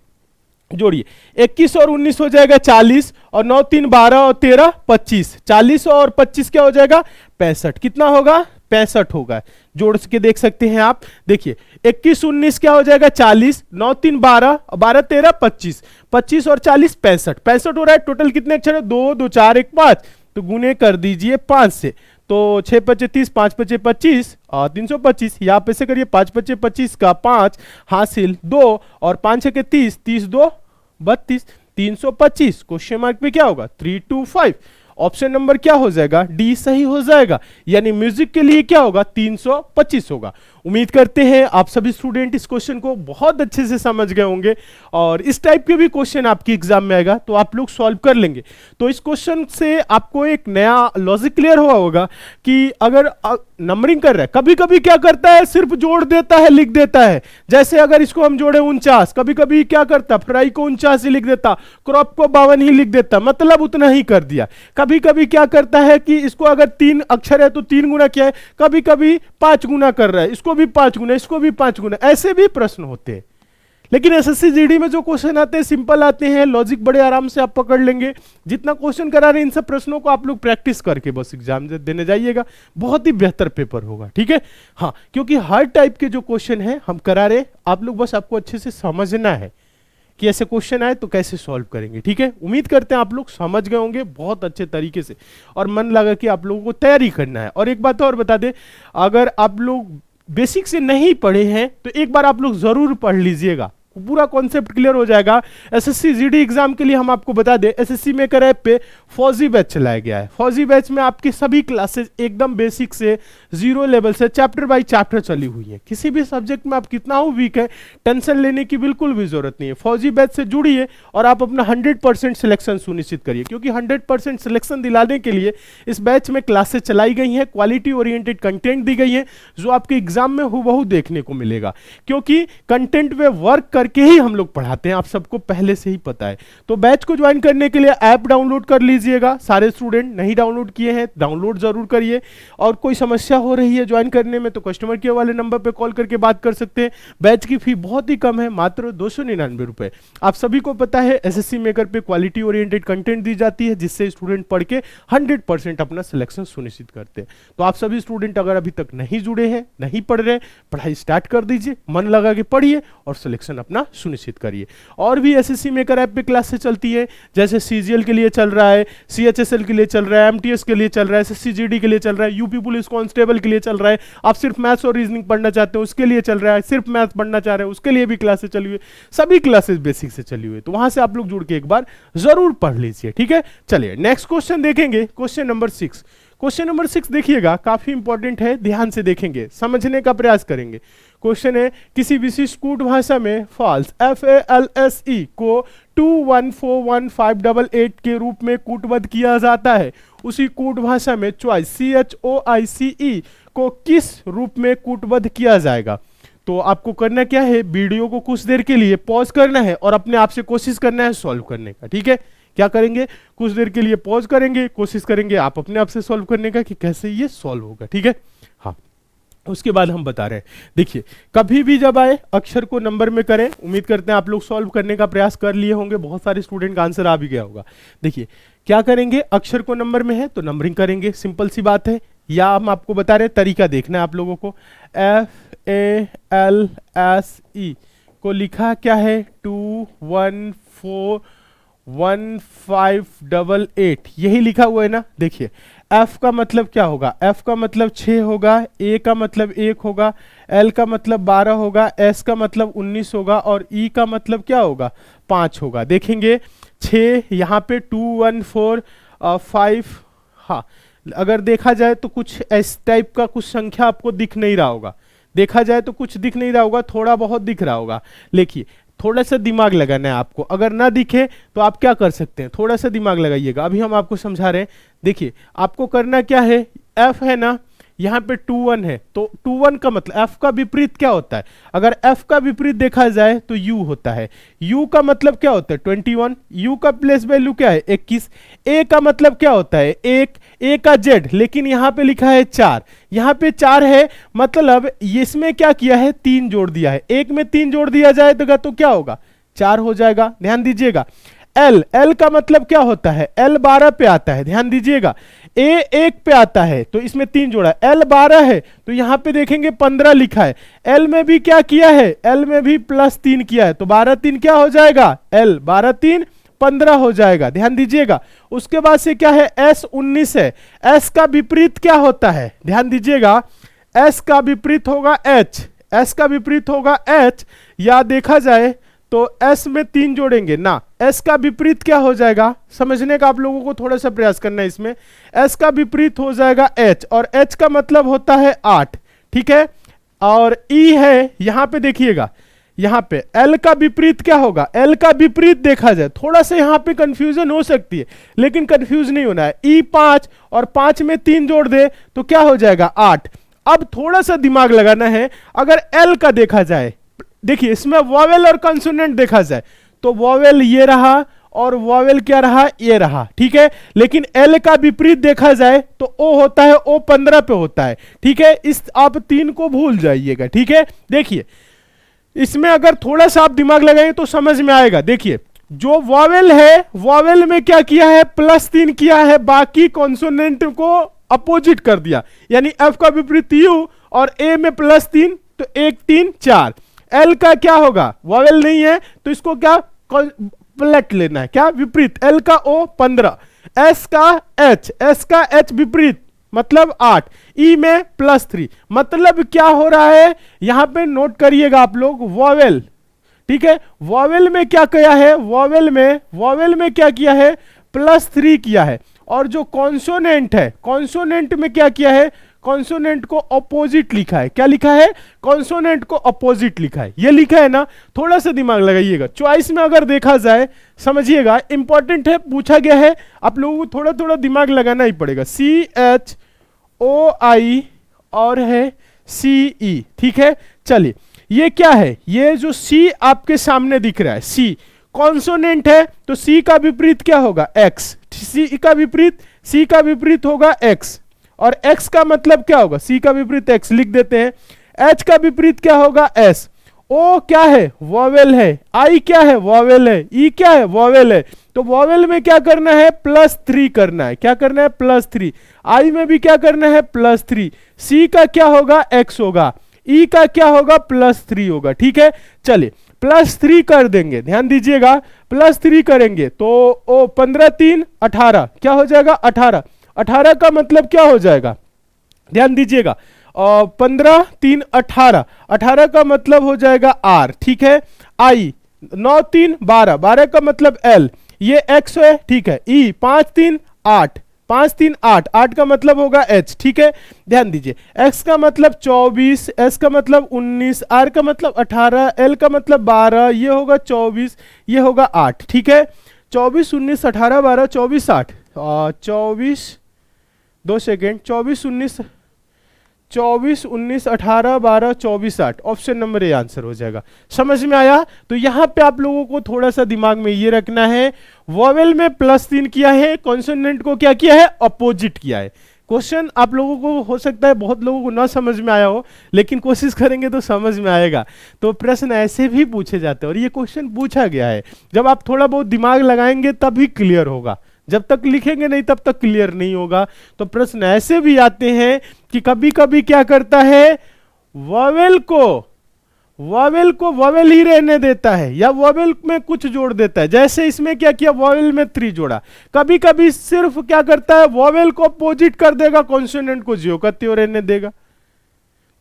जोड़िए, 21 और 19 हो जाएगा 40, और 9 3 12 और 13 25, 40 और 25 क्या हो जाएगा 65, कितना होगा 65 होगा। जोड़ के देख सकते हैं आप, देखिए 21 19 क्या हो जाएगा 40, 9 3 12, 12 13 25, 25 और 40 65, 65 हो रहा है। टोटल कितने अक्षर है, 2 2 4 1 5, तो गुने कर दीजिए 5 से, तो 6 पचे 30, 5 पचे 25 और 325, यहाँ पे से करिए 5 पचे 25 का 5 हासिल 2 और 5 6 30, 30 2 32, 325। क्वेश्चन मार्क पे क्या होगा 325। ऑप्शन नंबर क्या हो जाएगा, डी सही हो जाएगा, यानी म्यूजिक के लिए क्या होगा 325 होगा। उम्मीद करते हैं आप सभी स्टूडेंट इस क्वेश्चन को बहुत अच्छे से समझ गए होंगे, और इस टाइप के भी क्वेश्चन आपकी एग्जाम में आएगा तो आप लोग सॉल्व कर लेंगे। तो इस क्वेश्चन से आपको एक नया लॉजिक क्लियर हुआ होगा कि अगर नंबरिंग कर रहा है, कभी कभी क्या करता है सिर्फ जोड़ देता है, लिख देता है। जैसे अगर इसको हम जोड़े 49, कभी कभी क्या करता, फ्राई को 49 ही लिख देता, क्रॉप को 52 ही लिख देता, मतलब उतना ही कर दिया। कभी कभी क्या करता है कि इसको अगर 3 अक्षर है तो 3 गुना किया है, कभी कभी 5 गुना कर रहा है, इसको भी 5 गुना, इसको भी 5 गुना, ऐसे भी प्रश्न होते हैं। लेकिन एसएससी जीडी में जो क्वेश्चन आते हैं सिंपल आते हैं, लॉजिक बड़े आराम से आप पकड़ लेंगे। जितना क्वेश्चन करा रहे हैं इन सब प्रश्नों को आप लोग प्रैक्टिस करके बस एग्जाम देने जाइएगा, बहुत ही बेहतर पेपर होगा, ठीक है। हाँ, क्योंकि हर टाइप के जो क्वेश्चन है हम करा रहे, आप लोग बस आपको अच्छे से समझना है कि ऐसे क्वेश्चन आए तो कैसे सॉल्व करेंगे, ठीक है। उम्मीद करते हैं आप लोग समझ गए होंगे बहुत अच्छे तरीके से, और मन लगा कि आप लोगों को तैयारी करना है। और एक बात और बता दें, अगर आप लोग बेसिक से नहीं पढ़े हैं तो एक बार आप लोग जरूर पढ़ लीजिएगा, पूरा कॉन्सेप्ट क्लियर हो जाएगा। एसएससी जीडी एग्जाम के लिए हम आपको बता दें, एसएससी मेकर ऐप पे फौजी बैच चलाया गया है। फौजी बैच में आपकी सभी क्लासेस एकदम बेसिक से 0 लेवल से चैप्टर बाय चैप्टर चली हुई है। किसी भी सब्जेक्ट में आप कितना हो वीक है, टेंशन लेने की बिल्कुल भी जरूरत नहीं है। फौजी बैच से जुड़िए और आप अपना 100% सिलेक्शन सुनिश्चित करिए, क्योंकि 100% सिलेक्शन दिलाने के लिए इस बैच में क्लासेस चलाई गई हैं, क्वालिटी ओरिएंटेड कंटेंट दी गई है, जो आपके एग्जाम में हूबहू देखने को मिलेगा। क्योंकि कंटेंट पे वर्क करके ही हम लोग पढ़ाते हैं, आप सबको पहले से ही पता है। तो बैच को ज्वाइन करने के लिए ऐप डाउनलोड कर लीजिएगा। सारे स्टूडेंट नहीं डाउनलोड किए हैं, डाउनलोड जरूर करिए। और कोई समस्या हो रही है ज्वाइन करने में तो कस्टमर केयर वाले नंबर पे कॉल करके बात कर सकते हैं। बैच की फी बहुत ही कम है, मात्र 299 रुपए। आप सभी को पता है एसएससी मेकर पे क्वालिटी ओरिएंटेड कंटेंट दी जाती है, जिससे स्टूडेंट पढ़ के 100% अपना सिलेक्शन सुनिश्चित करते हैं। तो आप सभी स्टूडेंट अगर अभी तक नहीं जुड़े हैं, नहीं पढ़ रहे, पढ़ाई स्टार्ट कर दीजिए, मन लगा के पढ़िए और सिलेक्शन अपना सुनिश्चित करिए। और भी एसएससी मेकर ऐप पे क्लासेस चलती है, जैसे सीजीएल के लिए चल रहा है, सीएचएसएल के लिए चल रहा है, एमटीएस के लिए चल रहा है, एसएससी जीडी के लिए चल रहा है, यूपी पुलिस कांस्टेबल के लिए चल रहा है। आप सिर्फ मैथ्स और रीजनिंग पढ़ना चाहते हो उसके लिए चल रहा है, सिर्फ मैथ्स पढ़ना चाह रहे हो उसके लिए भी क्लासेस चली हुई है, सभी क्लासेस बेसिक से चली हुई है। तो वहां से आप लोग जुड़ के एक बार जरूर पढ़ लीजिए, ठीक है। चलिए नेक्स्ट क्वेश्चन देखेंगे, क्वेश्चन नंबर 6। क्वेश्चन नंबर 6 देखिएगा, काफी इंपॉर्टेंट है, ध्यान से देखेंगे, समझने का प्रयास करेंगे। क्वेश्चन है, किसी विशिष्ट कूट भाषा में फॉल्स FALSE को 2141588 के रूप में कूटबद्ध किया जाता है, उसी कूट भाषा में चॉइस CHOICE को किस रूप में कूटबद्ध किया जाएगा। तो आपको करना क्या है, वीडियो को कुछ देर के लिए पॉज करना है और अपने आप से कोशिश करना है सॉल्व करने का, ठीक है। क्या करेंगे, कुछ देर के लिए पॉज करेंगे, कोशिश करेंगे आप अपने आप से सॉल्व करने का कि कैसे ये सॉल्व होगा, ठीक है। हाँ, उसके बाद हम बता रहे हैं, देखिए कभी भी जब आए अक्षर को नंबर में करें। उम्मीद करते हैं आप लोग सॉल्व करने का प्रयास कर लिए होंगे, बहुत सारे स्टूडेंट का आंसर आ भी गया होगा। देखिए क्या करेंगे, अक्षर को नंबर में है तो नंबरिंग करेंगे, सिंपल सी बात है। या हम आपको बता रहे हैं, तरीका देखना है आप लोगों को। FALSE को लिखा क्या है 2141588, यही लिखा हुआ है ना। देखिए F का मतलब क्या होगा, F का मतलब 6 होगा, A का मतलब 1 होगा, L का मतलब 12 होगा, S का मतलब 19 होगा और E का मतलब क्या होगा 5 होगा। देखेंगे 6 यहाँ पे 214 हाँ, अगर देखा जाए तो कुछ इस टाइप का कुछ संख्या आपको दिख नहीं रहा होगा, देखा जाए तो कुछ दिख नहीं रहा होगा, थोड़ा बहुत दिख रहा होगा। देखिए थोड़ा सा दिमाग लगाना है आपको, अगर ना दिखे तो आप क्या कर सकते हैं, थोड़ा सा दिमाग लगाइएगा, अभी हम आपको समझा रहे हैं। देखिए आपको करना क्या है, F है ना, यहाँ पे 2 1 है, तो 2 1 का मतलब एफ का विपरीत क्या होता है? अगर एफ का विपरीत देखा जाए तो यू होता है। यू का मतलब क्या होता है? 21। यू का प्लेस वैल्यू क्या है? 21। ए का मतलब क्या होता है? 1। ए का जेड, लेकिन यहाँ पे लिखा है 4, यहाँ पे 4 है, मतलब इसमें क्या किया है? 3 जोड़ दिया है। एक में 3 जोड़ दिया जाएगा तो क्या होगा? 4 हो जाएगा। ध्यान दीजिएगा। एल, एल का मतलब क्या होता है? एल 12 पे आता है, ध्यान दीजिएगा। ए 1 पे आता है, तो इसमें 3 जोड़ा। एल 12 है, तो यहां पे देखेंगे 15 लिखा है। एल में भी क्या किया है? एल में भी +3 किया है, तो 12 3 क्या हो जाएगा? एल 12 3 15 हो जाएगा। ध्यान दीजिएगा। उसके बाद से क्या है? एस 19 है। एस का विपरीत क्या होता है? ध्यान दीजिएगा। एस का विपरीत होगा एच, एस का विपरीत होगा एच, या देखा जाए तो S में 3 जोड़ेंगे ना, S का विपरीत क्या हो जाएगा? समझने का आप लोगों को थोड़ा सा प्रयास करना है इसमें। S का विपरीत हो जाएगा H, और H का मतलब होता है 8, ठीक है। और E है, यहां पे देखिएगा, यहां पे L का विपरीत क्या होगा? L का विपरीत देखा जाए, थोड़ा सा यहां पे कंफ्यूजन हो सकती है, लेकिन कंफ्यूज नहीं होना है। E 5, और 5 में 3 जोड़ दे तो क्या हो जाएगा? 8। अब थोड़ा सा दिमाग लगाना है। अगर L का देखा जाए, देखिए इसमें वॉवेल और कंसोनेंट देखा जाए तो वॉवेल ये रहा और वॉवेल क्या रहा? ये रहा, ठीक है। लेकिन एल का विपरीत देखा जाए तो ओ होता है, ओ 15 पे होता है, ठीक है। इस आप 3 को भूल जाइएगा, ठीक है। देखिए इसमें अगर थोड़ा सा आप दिमाग लगाएंगे तो समझ में आएगा। देखिए जो वॉवेल है, वॉवेल में क्या किया है? +3 किया है, बाकी कॉन्सोनेंट को अपोजिट कर दिया, यानी एफ का विपरीत यू और ए में +3, तो 1 3 4। एल का क्या होगा? वॉवेल नहीं है तो इसको क्या पलट लेना है, क्या? विपरीत। एल का ओ 15, एस का एच, एस का एच विपरीत मतलब 8, ई में +3, मतलब क्या हो रहा है? यहां पे नोट करिएगा आप लोग, वॉवेल, ठीक है। वॉवेल में क्या किया है? वॉवेल में क्या किया है? +3 किया है। और जो कॉन्सोनेंट है, कॉन्सोनेंट में क्या किया है? कॉन्सोनेंट को अपोजिट लिखा है। क्या लिखा है? कॉन्सोनेंट को अपोजिट लिखा है, ये लिखा है ना। थोड़ा सा दिमाग लगाइएगा। चॉइस में अगर देखा जाए, समझिएगा, इंपॉर्टेंट है, पूछा गया है, आप लोगों को थोड़ा थोड़ा दिमाग लगाना ही पड़ेगा। CHOI और है CE, ठीक है। चलिए ये क्या है? ये जो C आपके सामने दिख रहा है, C कॉन्सोनेंट है, तो C का विपरीत क्या होगा? X। C का विपरीत होगा X, और x का मतलब क्या होगा? C का विपरीत x लिख देते हैं। h का विपरीत क्या होगा? S। O क्या है? वॉवेल है। I क्या है? वॉवेल है। E क्या है? वॉवेल है। तो वॉवेल में क्या करना है? +3 करना है। क्या करना है? +3। I में भी क्या करना है? +3। C का क्या होगा? x होगा। E का क्या होगा? +3 होगा, ठीक है। चलिए +3 कर देंगे, ध्यान दीजिएगा। +3 करेंगे तो ओ 15 3 18, क्या हो जाएगा? 18। 18 का मतलब क्या हो जाएगा? ध्यान दीजिएगा। 15 3 18, 18 का मतलब हो जाएगा R, ठीक है। I 9 3 12, 12 का मतलब L, ये X है, ठीक है। E 5 3 8, 5 3 8, 8 का मतलब होगा H, ठीक है। ध्यान दीजिए, X का मतलब 24, S का मतलब 19, R का मतलब 18, L का मतलब 12, ये होगा 24, ये होगा 8, ठीक है। 24 19 18 12 24 8, 24 2 second, 24 19 18 12 24 8, option number A answer हो जाएगा। समझ में आया? तो यहां पे आप लोगों को थोड़ा सा दिमाग में ये रखना है, वॉवेल में +3 किया है, कॉन्सोनेंट को क्या किया है? अपोजिट किया है। क्वेश्चन आप लोगों को हो सकता है बहुत लोगों को ना समझ में आया हो, लेकिन कोशिश करेंगे तो समझ में आएगा। तो प्रश्न ऐसे भी पूछे जाते हैं, और ये क्वेश्चन पूछा गया है। जब आप थोड़ा बहुत दिमाग लगाएंगे तभी क्लियर होगा, जब तक लिखेंगे नहीं तब तक क्लियर नहीं होगा। तो प्रश्न ऐसे भी आते हैं कि कभी कभी क्या करता है? वॉवेल को वॉवेल ही रहने देता है, या वॉवेल में कुछ जोड़ देता है। जैसे इसमें क्या किया? वॉवेल में 3 जोड़ा। कभी कभी सिर्फ क्या करता है? वॉवेल को अपोजिट कर देगा, कॉन्सोनेंट को ज्यों का त्यों रहने देगा।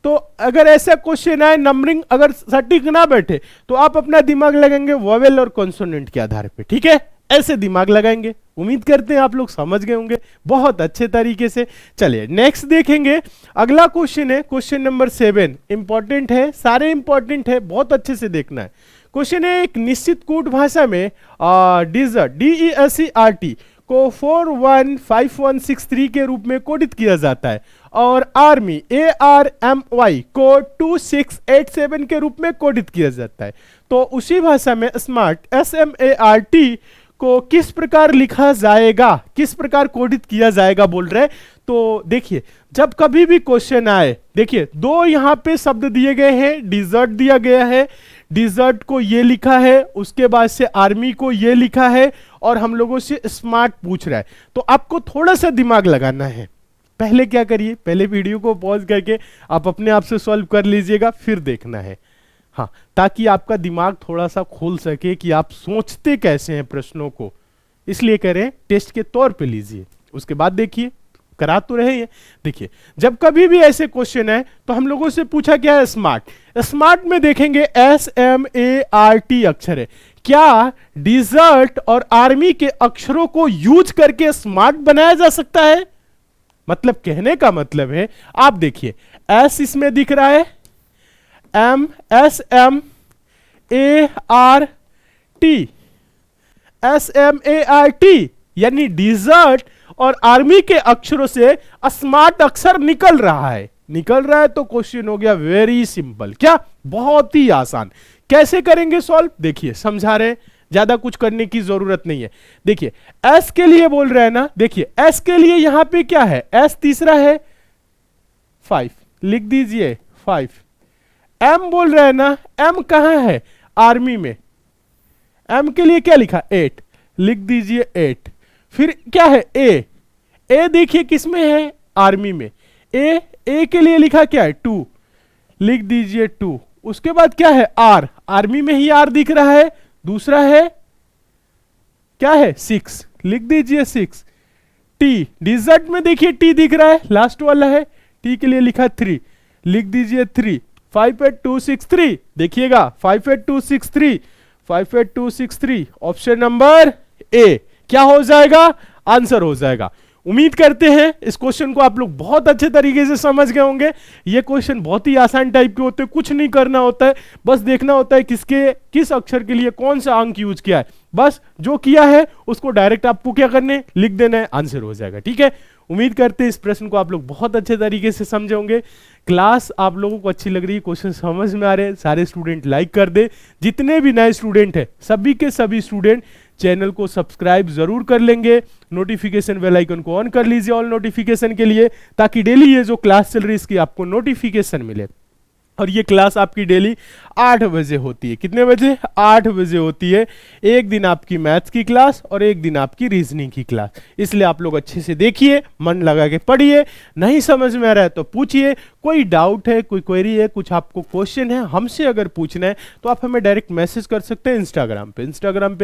तो अगर ऐसा क्वेश्चन आए, नंबरिंग अगर सटीक ना बैठे, तो आप अपना दिमाग लगाएंगे वॉवेल और कॉन्सोनेंट के आधार पे, ठीक है। ऐसे दिमाग लगाएंगे। उम्मीद करते हैं आप लोग समझ गए होंगे बहुत अच्छे तरीके से। चलिए नेक्स्ट देखेंगे। अगला क्वेश्चन है क्वेश्चन नंबर 7। इंपॉर्टेंट है, सारे इंपॉर्टेंट है, बहुत अच्छे से देखना है। क्वेश्चन है, एक निश्चित कूट भाषा में DESERT को 415163 के रूप में कोडित किया जाता है और आर्मी ARMY को 2687 के रूप में कोडित किया जाता है। तो उसी भाषा में स्मार्ट SMART को किस प्रकार लिखा जाएगा, किस प्रकार कोडित किया जाएगा बोल रहे। तो देखिए जब कभी भी क्वेश्चन आए, देखिए दो यहां पे शब्द दिए गए हैं, डिजर्ट दिया गया है, डिजर्ट को ये लिखा है, उसके बाद से आर्मी को ये लिखा है और हम लोगों से स्मार्ट पूछ रहा है। तो आपको थोड़ा सा दिमाग लगाना है। पहले क्या करिए, पहले वीडियो को पॉज करके आप अपने आप से सॉल्व कर लीजिएगा, फिर देखना है, हाँ, ताकि आपका दिमाग थोड़ा सा खोल सके कि आप सोचते कैसे हैं प्रश्नों को। इसलिए करें, टेस्ट के तौर पे लीजिए, उसके बाद देखिए, करा तो रहे हैं। देखिए जब कभी भी ऐसे क्वेश्चन है तो हम लोगों से पूछा क्या है, स्मार्ट। स्मार्ट में देखेंगे SMART अक्षर है। क्या डिजर्ट और आर्मी के अक्षरों को यूज करके स्मार्ट बनाया जा सकता है? मतलब कहने का मतलब है, आप देखिए S इसमें दिख रहा है, SMART यानी डिजर्ट और आर्मी के अक्षरों से स्मार्ट अक्षर निकल रहा है। तो क्वेश्चन हो गया वेरी सिंपल। क्या? बहुत ही आसान। कैसे करेंगे सॉल्व? देखिए समझा रहे, ज्यादा कुछ करने की जरूरत नहीं है। देखिए एस के लिए बोल रहे हैं ना, देखिए एस के लिए यहां पे क्या है, एस तीसरा है 5, लिख दीजिए 5। एम बोल रहे हैं ना, एम कहां है, आर्मी में। एम के लिए क्या लिखा, 8, लिख दीजिए 8। फिर क्या है, ए देखिए किसमें है, आर्मी में। ए के लिए लिखा क्या है, 2, लिख दीजिए 2। उसके बाद क्या है, आर, आर्मी में ही आर दिख रहा है। दूसरा है क्या है, 6, लिख दीजिए 6। टी, डिजर्ट में देखिए टी दिख रहा है, लास्ट वाला है। टी के लिए लिखा 3, लिख दीजिए 3। 58263 देखिएगा, 58263, 58263 ऑप्शन नंबर ए क्या हो जाएगा, आंसर हो जाएगा। उम्मीद करते हैं इस क्वेश्चन को आप लोग बहुत अच्छे तरीके से समझ गए होंगे। ये क्वेश्चन बहुत ही आसान टाइप के होते हैं, कुछ नहीं करना होता है, बस देखना होता है किस अक्षर के लिए कौन सा अंक यूज किया है। बस जो किया है उसको डायरेक्ट आपको क्या करने, लिख देना है, आंसर हो जाएगा। ठीक है, उम्मीद करते हैं इस प्रश्न को आप लोग बहुत अच्छे तरीके से समझे होंगे। क्लास आप लोगों को अच्छी लग रही है, क्वेश्चन समझ में आ रहे हैं, सारे स्टूडेंट लाइक कर दे। जितने भी नए स्टूडेंट हैं सभी के सभी स्टूडेंट चैनल को सब्सक्राइब जरूर कर लेंगे, नोटिफिकेशन बेल आइकन को ऑन कर लीजिए ऑल नोटिफिकेशन के लिए, ताकि डेली ये जो क्लास चल रही है इसकी आपको नोटिफिकेशन मिले। और ये क्लास आपकी डेली 8 बजे होती है। कितने बजे? 8 बजे होती है। एक दिन आपकी मैथ्स की क्लास और एक दिन आपकी रीजनिंग की क्लास। इसलिए आप लोग अच्छे से देखिए, मन लगा के पढ़िए, नहीं समझ में आ रहा है तो पूछिए, कोई डाउट है, कोई क्वेरी है, कुछ आपको क्वेश्चन है हमसे अगर पूछना है तो आप हमें डायरेक्ट मैसेज कर सकते हैं इंस्टाग्राम पे।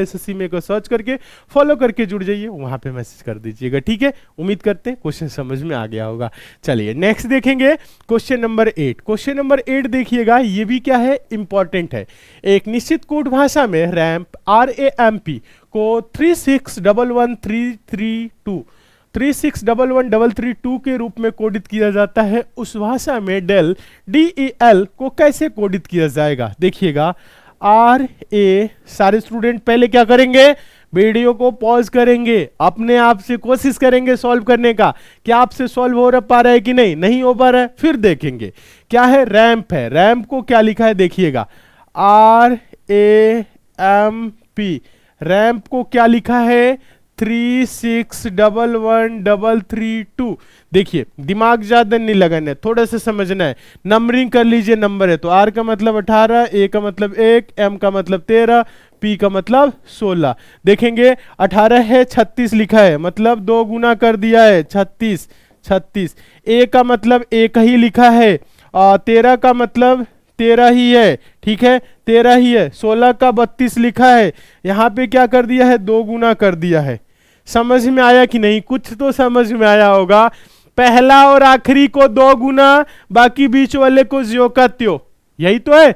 SSC में को सर्च करके फॉलो करके जुड़ जाइए, वहां पे मैसेज कर दीजिएगा। ठीक है, उम्मीद करते हैं क्वेश्चन समझ में आ गया होगा। चलिए नेक्स्ट देखेंगे क्वेश्चन नंबर 8। क्वेश्चन नंबर 8 देखिएगा, ये भी क्या है, इंपॉर्टेंट है। एक निश्चित कोड भाषा में रैम्प RAM को 3611332 के रूप में कोडित किया जाता है। उस भाषा में DEL को कैसे कोडित किया जाएगा? देखिएगा RA, सारे स्टूडेंट पहले क्या करेंगे, वीडियो को पॉज करेंगे, अपने आप से कोशिश करेंगे सॉल्व करने का। क्या आपसे सॉल्व हो पा रहा है कि नहीं हो पा रहा है, फिर देखेंगे। क्या है, रैम्प है। रैम्प को क्या लिखा है, देखिएगा RAMP। रैम्प को क्या लिखा है, 3611332। देखिए दिमाग ज्यादा नहीं लगाना है, थोड़ा सा समझना है। नंबरिंग कर लीजिए, नंबर है तो R का मतलब 18, A का मतलब 1, M का मतलब 13, P का मतलब 16। देखेंगे 18 है, 36 लिखा है, मतलब 2 गुना कर दिया है, 36। A का मतलब 1 ही लिखा है, 13 का मतलब 13 ही है, ठीक है 13 ही है। 16 का 32 लिखा है, यहाँ पे क्या कर दिया है, 2 गुना कर दिया है। समझ में आया कि नहीं? कुछ तो समझ में आया होगा। पहला और आखिरी को 2 गुना, बाकी बीच वाले को ज्यो का त्यों, यही तो है।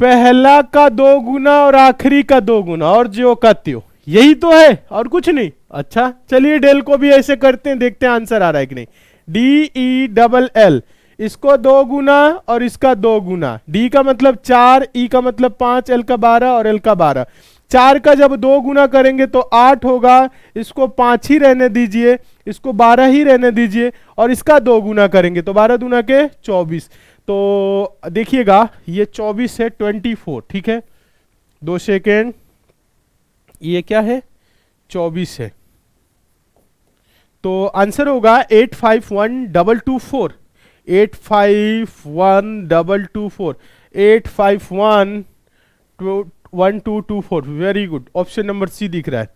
पहला का 2 गुना और आखिरी का 2 गुना और ज्यो का त्यों, यही तो है, और कुछ नहीं। अच्छा चलिए डेल को भी ऐसे करते हैं, देखते हैं आंसर आ रहा है कि नहीं। DELL, इसको 2 गुना और इसका 2 गुना। D का मतलब 4, E का मतलब 5, L का 12 और L का 12। 4 का जब 2 गुना करेंगे तो 8 होगा, इसको 5 ही रहने दीजिए, इसको 12 ही रहने दीजिए, और इसका 2 गुना करेंगे तो 12 दूना के 24। तो देखिएगा ये 24 है 24, ठीक है, 2 सेकेंड, ये क्या है 24 है, तो आंसर होगा 851224, 851224, 8511224। Very good, option number c दिख रहा है।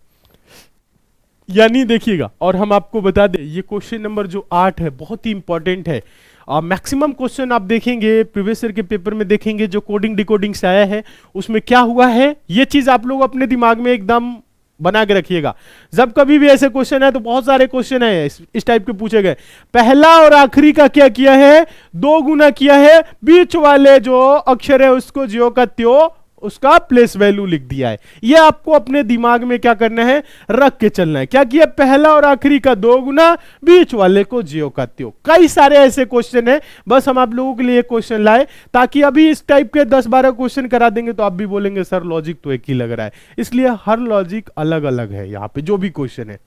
यानी देखिएगा, और हम आपको बता दें ये क्वेश्चन नंबर जो 8 है बहुत ही इंपॉर्टेंट है। मैक्सिमम क्वेश्चन आप देखेंगे प्रीवियस ईयर के पेपर में, देखेंगे जो कोडिंग डिकोडिंग से आया है उसमें क्या हुआ है, ये चीज आप लोग अपने दिमाग में एकदम बना के रखिएगा। जब कभी भी ऐसे क्वेश्चन है, तो बहुत सारे क्वेश्चन है इस टाइप के पूछे गए, पहला और आखिरी का क्या किया है, 2 गुना किया है, बीच वाले जो अक्षर है उसको ज्यो का त्यों उसका प्लेस वैल्यू लिख दिया है। ये आपको अपने दिमाग में क्या करना है, रख के चलना है। क्या किया, पहला और आखिरी का 2 गुना, बीच वाले को ज्यो का त्यों। कई सारे ऐसे क्वेश्चन है, बस हम आप लोगों के लिए क्वेश्चन लाए ताकि अभी इस टाइप के 10-12 क्वेश्चन करा देंगे तो आप भी बोलेंगे सर लॉजिक तो एक ही लग रहा है। इसलिए हर लॉजिक अलग अलग है यहाँ पे जो भी क्वेश्चन है,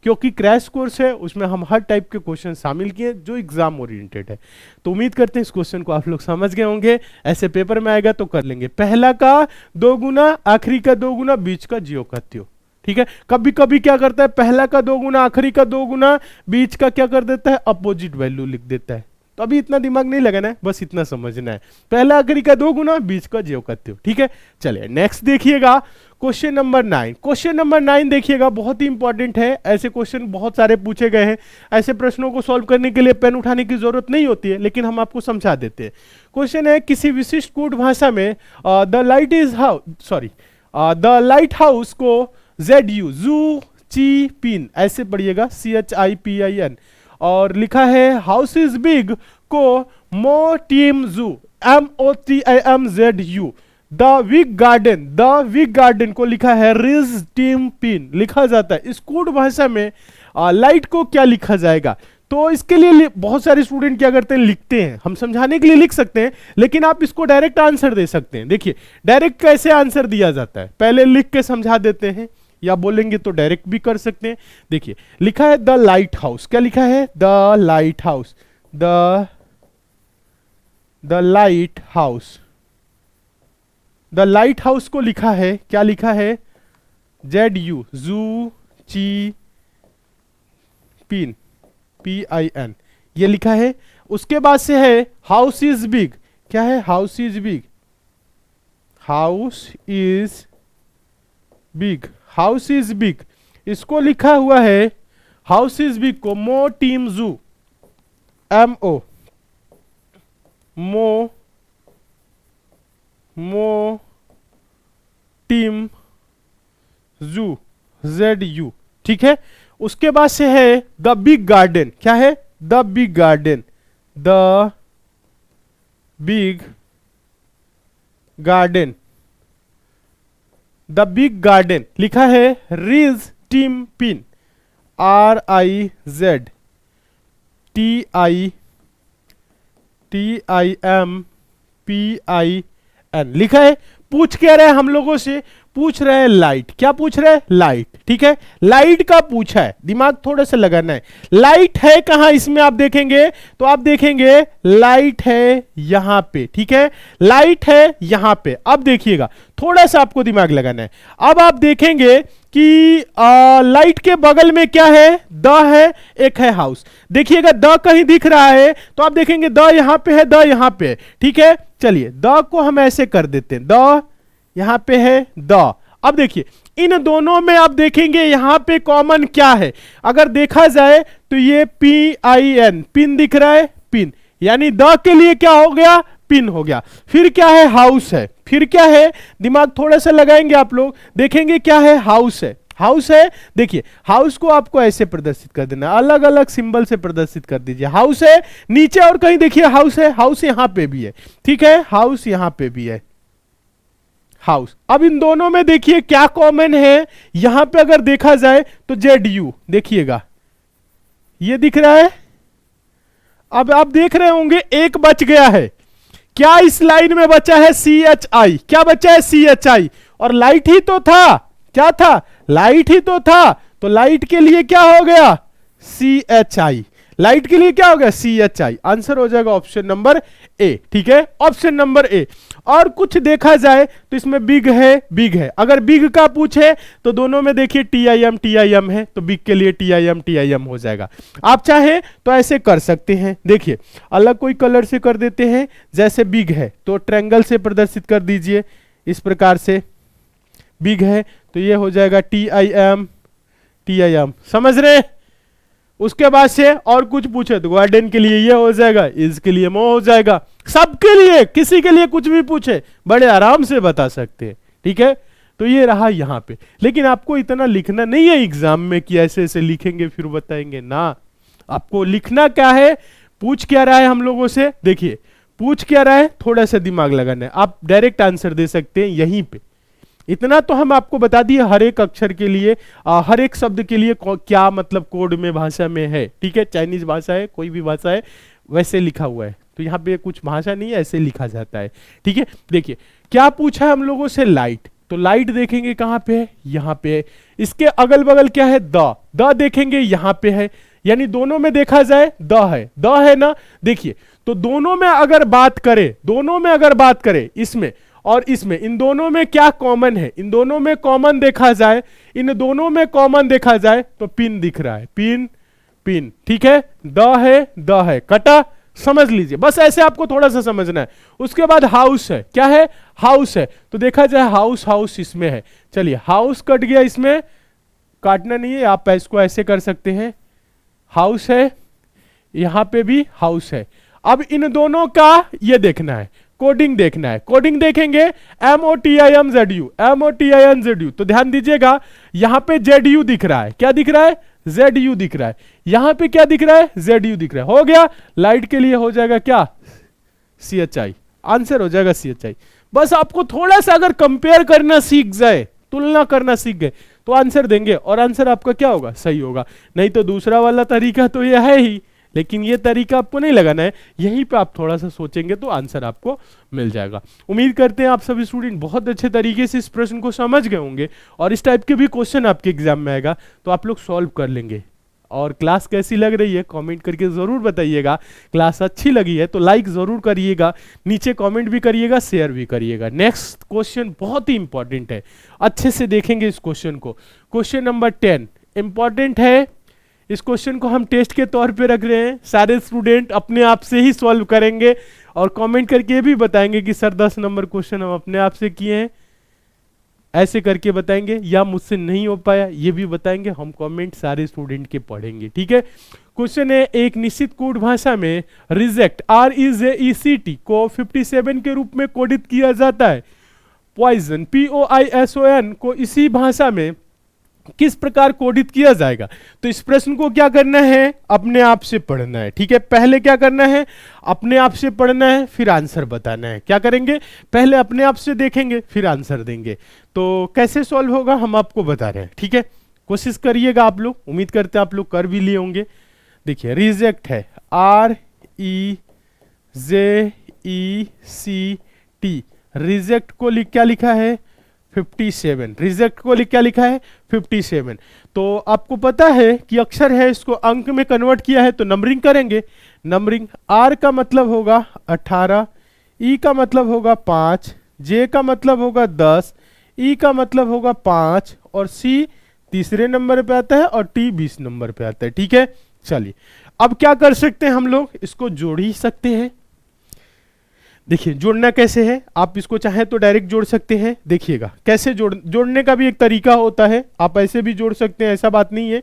क्योंकि क्रैश कोर्स है उसमें हम हर टाइप के क्वेश्चन शामिल किए जो एग्जाम ओरिएंटेड है। तो उम्मीद करते हैं इस क्वेश्चन को आप लोग समझ गए होंगे। ऐसे पेपर में आएगा तो कर लेंगे, पहला का 2 गुना, आखिरी का 2 गुना, बीच का ज्यो का त्यों, ठीक है। कभी कभी क्या करता है, पहला का 2 गुना, आखिरी का 2 गुना, बीच का क्या कर देता है, अपोजिट वैल्यू लिख देता है। तो अभी इतना दिमाग नहीं लगाना है, बस इतना समझना है, पहला आखिरी का 2 गुना, बीच का ज्यो का त्यों, ठीक है। चलिए नेक्स्ट देखिएगा, क्वेश्चन नंबर 9। क्वेश्चन नंबर 9 देखिएगा, बहुत ही इंपॉर्टेंट है। ऐसे क्वेश्चन बहुत सारे पूछे गए हैं, ऐसे प्रश्नों को सॉल्व करने के लिए पेन उठाने की जरूरत नहीं होती है, लेकिन हम आपको समझा देते हैं। क्वेश्चन है, किसी विशिष्ट कूट भाषा में द लाइट हाउस को ZU जू ची पिन ऐसे पढ़िएगा, CHIPIN, और लिखा है हाउस इज बिग को मो टीम जू MOTIMZU। द विग गार्डन को लिखा है रिज टीम पिन लिखा जाता है। इस कूट भाषा में लाइट को क्या लिखा जाएगा, तो इसके लिए बहुत सारे स्टूडेंट क्या करते हैं, लिखते हैं। हम समझाने के लिए लिख सकते हैं, लेकिन आप इसको डायरेक्ट आंसर दे सकते हैं। देखिए डायरेक्ट कैसे आंसर दिया जाता है, पहले लिख के समझा देते हैं, या बोलेंगे तो डायरेक्ट भी कर सकते हैं। देखिए लिखा है द लाइट हाउस, क्या लिखा है, the light house, the light house, the light house को लिखा है, क्या लिखा है, ZU जू ची पिन PIN, ये लिखा है। उसके बाद से है हाउस इज बिग, क्या है, house is big, house is big, house is big, इसको लिखा हुआ है हाउस इज बिग को मो टीम जू MO मो टीम जू ZU, ठीक है। उसके बाद से है द बिग गार्डन, क्या है, the big garden, the big garden, the big garden लिखा है रिज टीम पिन RIZTIMPIN लिखा है। पूछ क्या रहे हैं हम लोगों से, पूछ रहे हैं लाइट, क्या पूछ रहे हैं, लाइट, ठीक है। लाइट का पूछा है, दिमाग थोड़ा सा लगाना है। लाइट है कहां, इसमें आप देखेंगे तो आप देखेंगे लाइट है यहां पे, ठीक है, लाइट है यहां पे। अब देखिएगा थोड़ा सा आपको दिमाग लगाना है। अब आप देखेंगे कि लाइट के बगल में क्या है, द है, एक है हाउस। देखिएगा द कहीं दिख रहा है तो आप देखेंगे द यहां पे है, द यहां पे है, ठीक है। चलिए द को हम ऐसे कर देते हैं, द यहां पे है, द। अब देखिए इन दोनों में आप देखेंगे यहां पे कॉमन क्या है, अगर देखा जाए तो ये PIN पिन दिख रहा है, पिन, यानी द के लिए क्या हो गया, पिन हो गया। फिर क्या है, हाउस है, फिर क्या है, दिमाग थोड़ा सा लगाएंगे आप लोग, देखेंगे क्या है, हाउस है, हाउस है। देखिए हाउस को आपको ऐसे प्रदर्शित कर देना, अलग अलग सिंबल से प्रदर्शित कर दीजिए। हाउस है नीचे और कहीं देखिए हाउस है, हाउस यहां पे भी है, ठीक है, हाउस यहां पे भी है, हाउस। अब इन दोनों में देखिए क्या कॉमन है, यहां पे अगर देखा जाए तो ZU देखिएगा ये दिख रहा है। अब आप देख रहे होंगे एक बच गया है, क्या इस लाइन में बचा है CHI? क्या बचा है CHI? और लाइट ही तो था, क्या था? लाइट ही तो था। तो लाइट के लिए क्या हो गया? CHI। लाइट के लिए क्या हो गया? CHI। आंसर हो जाएगा ऑप्शन नंबर ए। ठीक है, ऑप्शन नंबर ए। और कुछ देखा जाए तो इसमें बिग है, बिग है। अगर बिग का पूछे तो दोनों में देखिए TIM TIM है, तो बिग के लिए TIM TIM हो जाएगा। आप चाहें तो ऐसे कर सकते हैं, देखिए अलग कोई कलर से कर देते हैं। जैसे बिग है तो ट्रायंगल से प्रदर्शित कर दीजिए इस प्रकार से। बिग है तो ये हो जाएगा TIM TIM, समझ रहे हैं? उसके बाद से और कुछ पूछे तो गार्डन के लिए ये हो जाएगा, इसके लिए वो हो जाएगा। सबके लिए, किसी के लिए कुछ भी पूछे बड़े आराम से बता सकते हैं। ठीक है, तो ये रहा यहां पे। लेकिन आपको इतना लिखना नहीं है एग्जाम में कि ऐसे ऐसे लिखेंगे फिर बताएंगे ना। आपको लिखना क्या है, पूछ क्या रहा है हम लोगों से, देखिए पूछ क्या रहा है, थोड़ा सा दिमाग लगाना है। आप डायरेक्ट आंसर दे सकते हैं यहीं पे। इतना तो हम आपको बता दिए हर एक अक्षर के लिए, हर एक शब्द के लिए क्या मतलब कोड में, भाषा में है। ठीक है, चाइनीज भाषा है, कोई भी भाषा है, वैसे लिखा हुआ है। तो यहाँ पे कुछ भाषा नहीं है, ऐसे लिखा जाता है। ठीक है, देखिए क्या पूछा है हम लोगों से, लाइट। तो लाइट देखेंगे कहां पे है, यहां पे है। इसके अगल बगल क्या है, द देखेंगे यहां पे है। यानी दोनों में देखा जाए द है ना। देखिए तो दोनों में अगर बात करें, दोनों में अगर बात करें इसमें और इसमें, इन दोनों में क्या कॉमन है, इन दोनों में कॉमन देखा जाए, इन दोनों में कॉमन देखा जाए तो पिन दिख रहा है, पिन पिन। ठीक है, द है, कटा, समझ लीजिए। बस ऐसे आपको थोड़ा सा समझना है। उसके बाद हाउस है, क्या है, हाउस है। तो देखा जाए हाउस, हाउस इसमें है। चलिए हाउस कट गया, इसमें काटना नहीं है, आप इसको ऐसे कर सकते हैं। हाउस है, यहां पे भी हाउस है। अब इन दोनों का ये देखना है, कोडिंग देखना है। कोडिंग देखेंगे MOTIMZU, MOTINZU। तो ध्यान दीजिएगा यहां पे ZU दिख रहा है, क्या दिख रहा है, ZU दिख रहा है। यहां पे क्या दिख रहा है, ZU दिख रहा है। हो गया, लाइट के लिए हो जाएगा क्या, CHI। आंसर हो जाएगा CHI। बस आपको थोड़ा सा अगर कंपेयर करना सीख जाए, तुलना करना सीख गए, तो आंसर देंगे और आंसर आपका क्या होगा, सही होगा। नहीं तो दूसरा वाला तरीका तो यह है ही, लेकिन ये तरीका आपको नहीं लगाना है। यहीं पे आप थोड़ा सा सोचेंगे तो आंसर आपको मिल जाएगा। उम्मीद करते हैं आप सभी स्टूडेंट बहुत अच्छे तरीके से इस प्रश्न को समझ गए होंगे, और इस टाइप के भी क्वेश्चन आपके एग्जाम में आएगा तो आप लोग सॉल्व कर लेंगे। और क्लास कैसी लग रही है कमेंट करके ज़रूर बताइएगा। क्लास अच्छी लगी है तो लाइक ज़रूर करिएगा, नीचे कमेंट भी करिएगा, शेयर भी करिएगा। नेक्स्ट क्वेश्चन बहुत ही इंपॉर्टेंट है, अच्छे से देखेंगे इस क्वेश्चन को। क्वेश्चन नंबर 10 इंपॉर्टेंट है। इस क्वेश्चन को हम टेस्ट के तौर पे रख रहे हैं, सारे स्टूडेंट अपने आप से ही सॉल्व करेंगे और कमेंट करके भी बताएंगे कि सर 10 नंबर क्वेश्चन हम अपने आप से किए हैं, ऐसे करके बताएंगे, या मुझसे नहीं हो पाया ये भी बताएंगे। हम कमेंट सारे स्टूडेंट के पढ़ेंगे। ठीक है, क्वेश्चन है, एक निश्चित कोड भाषा में रिजेक्ट REJECT को 57 के रूप में कोडित किया जाता है। पॉइजन POISON को इसी भाषा में किस प्रकार कोडित किया जाएगा। तो इस प्रश्न को क्या करना है, अपने आप से पढ़ना है। ठीक है, पहले क्या करना है, अपने आप से पढ़ना है, फिर आंसर बताना है। क्या करेंगे, पहले अपने आप से देखेंगे फिर आंसर देंगे। तो कैसे सॉल्व होगा हम आपको बता रहे हैं। ठीक है, कोशिश करिएगा आप लोग, उम्मीद करते हैं आप लोग कर भी लिए होंगे। देखिए रिजेक्ट है REJECT, रिजेक्ट को क्या लिखा है 57, रिजेक्ट को क्या लिखा है 57। तो आपको पता है कि अक्षर है, इसको अंक में कन्वर्ट किया है तो नंबरिंग करेंगे। नंबरिंग R का मतलब होगा 18, E का मतलब होगा 5, J का मतलब होगा 10, E का मतलब होगा 5, और C तीसरे नंबर पे आता है और T 20 नंबर पे आता है। ठीक है, चलिए अब क्या कर सकते हैं हम लोग, इसको जोड़ ही सकते हैं। देखिए जोड़ना कैसे है, आप इसको चाहे तो डायरेक्ट जोड़ सकते हैं। देखिएगा कैसे जोड़ने का भी एक तरीका होता है, आप ऐसे भी जोड़ सकते हैं, ऐसा बात नहीं है।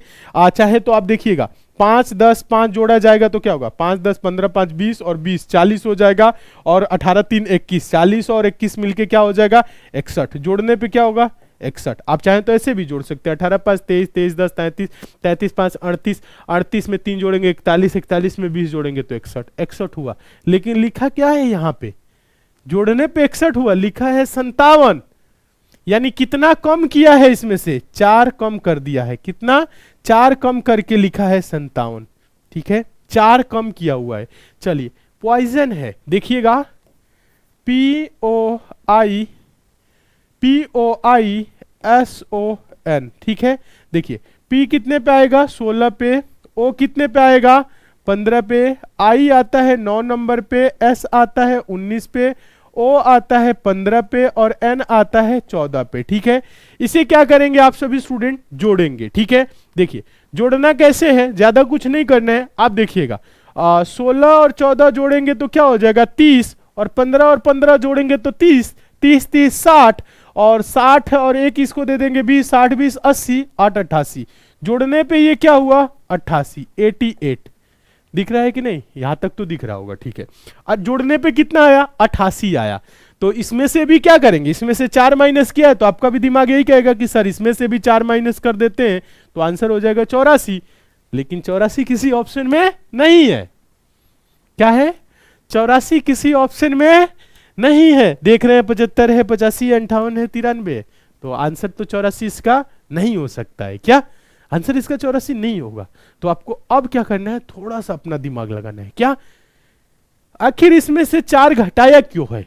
चाहे तो आप देखिएगा 5 10 5 जोड़ा जाएगा तो क्या होगा, 5 10 15 5 20 और 20 40 हो जाएगा, और 18 3 21, 40 और 21 मिलके क्या हो जाएगा 61। जोड़ने पे क्या होगा 61। आप चाहें तो ऐसे भी जोड़ सकते हैं, 18 5 23, 23 10 33, 33 5 38, 38 में 3 जोड़ेंगे 41, 41 में 20 जोड़ेंगे तो 61, 61 हुआ। लेकिन लिखा क्या है यहाँ पे, जोड़ने पे 61 हुआ, लिखा है 57। यानी कितना कम किया है, इसमें से 4 कम कर दिया है। कितना, 4 कम करके लिखा है 57। ठीक है, 4 कम किया हुआ है। चलिए पॉइजन है, देखिएगा POISON, ठीक है। देखिए P कितने पे आएगा 16 पे, O कितने पे आएगा 15 पे, I आता है 9 नंबर पे, S आता है 19 पे, O आता है 15 पे और N आता है 14 पे, ठीक है। इसे क्या करेंगे आप सभी स्टूडेंट, जोड़ेंगे, ठीक है। देखिए जोड़ना कैसे है, ज्यादा कुछ नहीं करना है, आप देखिएगा 16 और 14 जोड़ेंगे तो क्या हो जाएगा 30, और 15 और 15 जोड़ेंगे तो 30, 30 30 60, और 60 और एक इसको दे देंगे 20, 60 20 80, 8 88, जोड़ने पे ये क्या हुआ 88, 88 दिख रहा है कि नहीं, यहां तक तो दिख रहा होगा, ठीक है। और जोड़ने पे कितना आया 88 आया। तो इसमें से भी क्या करेंगे, इसमें से 4 माइनस किया है तो आपका भी दिमाग यही कहेगा कि सर इसमें से भी 4 माइनस कर देते हैं तो आंसर हो जाएगा 84, लेकिन 84 किसी ऑप्शन में नहीं है। क्या है 84 किसी ऑप्शन में नहीं है, देख रहे हैं 75 है, 85 है, 58 है, 93, तो आंसर तो 84 इसका नहीं हो सकता है। क्या आंसर इसका 84 नहीं होगा। तो आपको अब क्या करना है, थोड़ा सा अपना दिमाग लगाना है। क्या आखिर इसमें से 4 घटाया क्यों है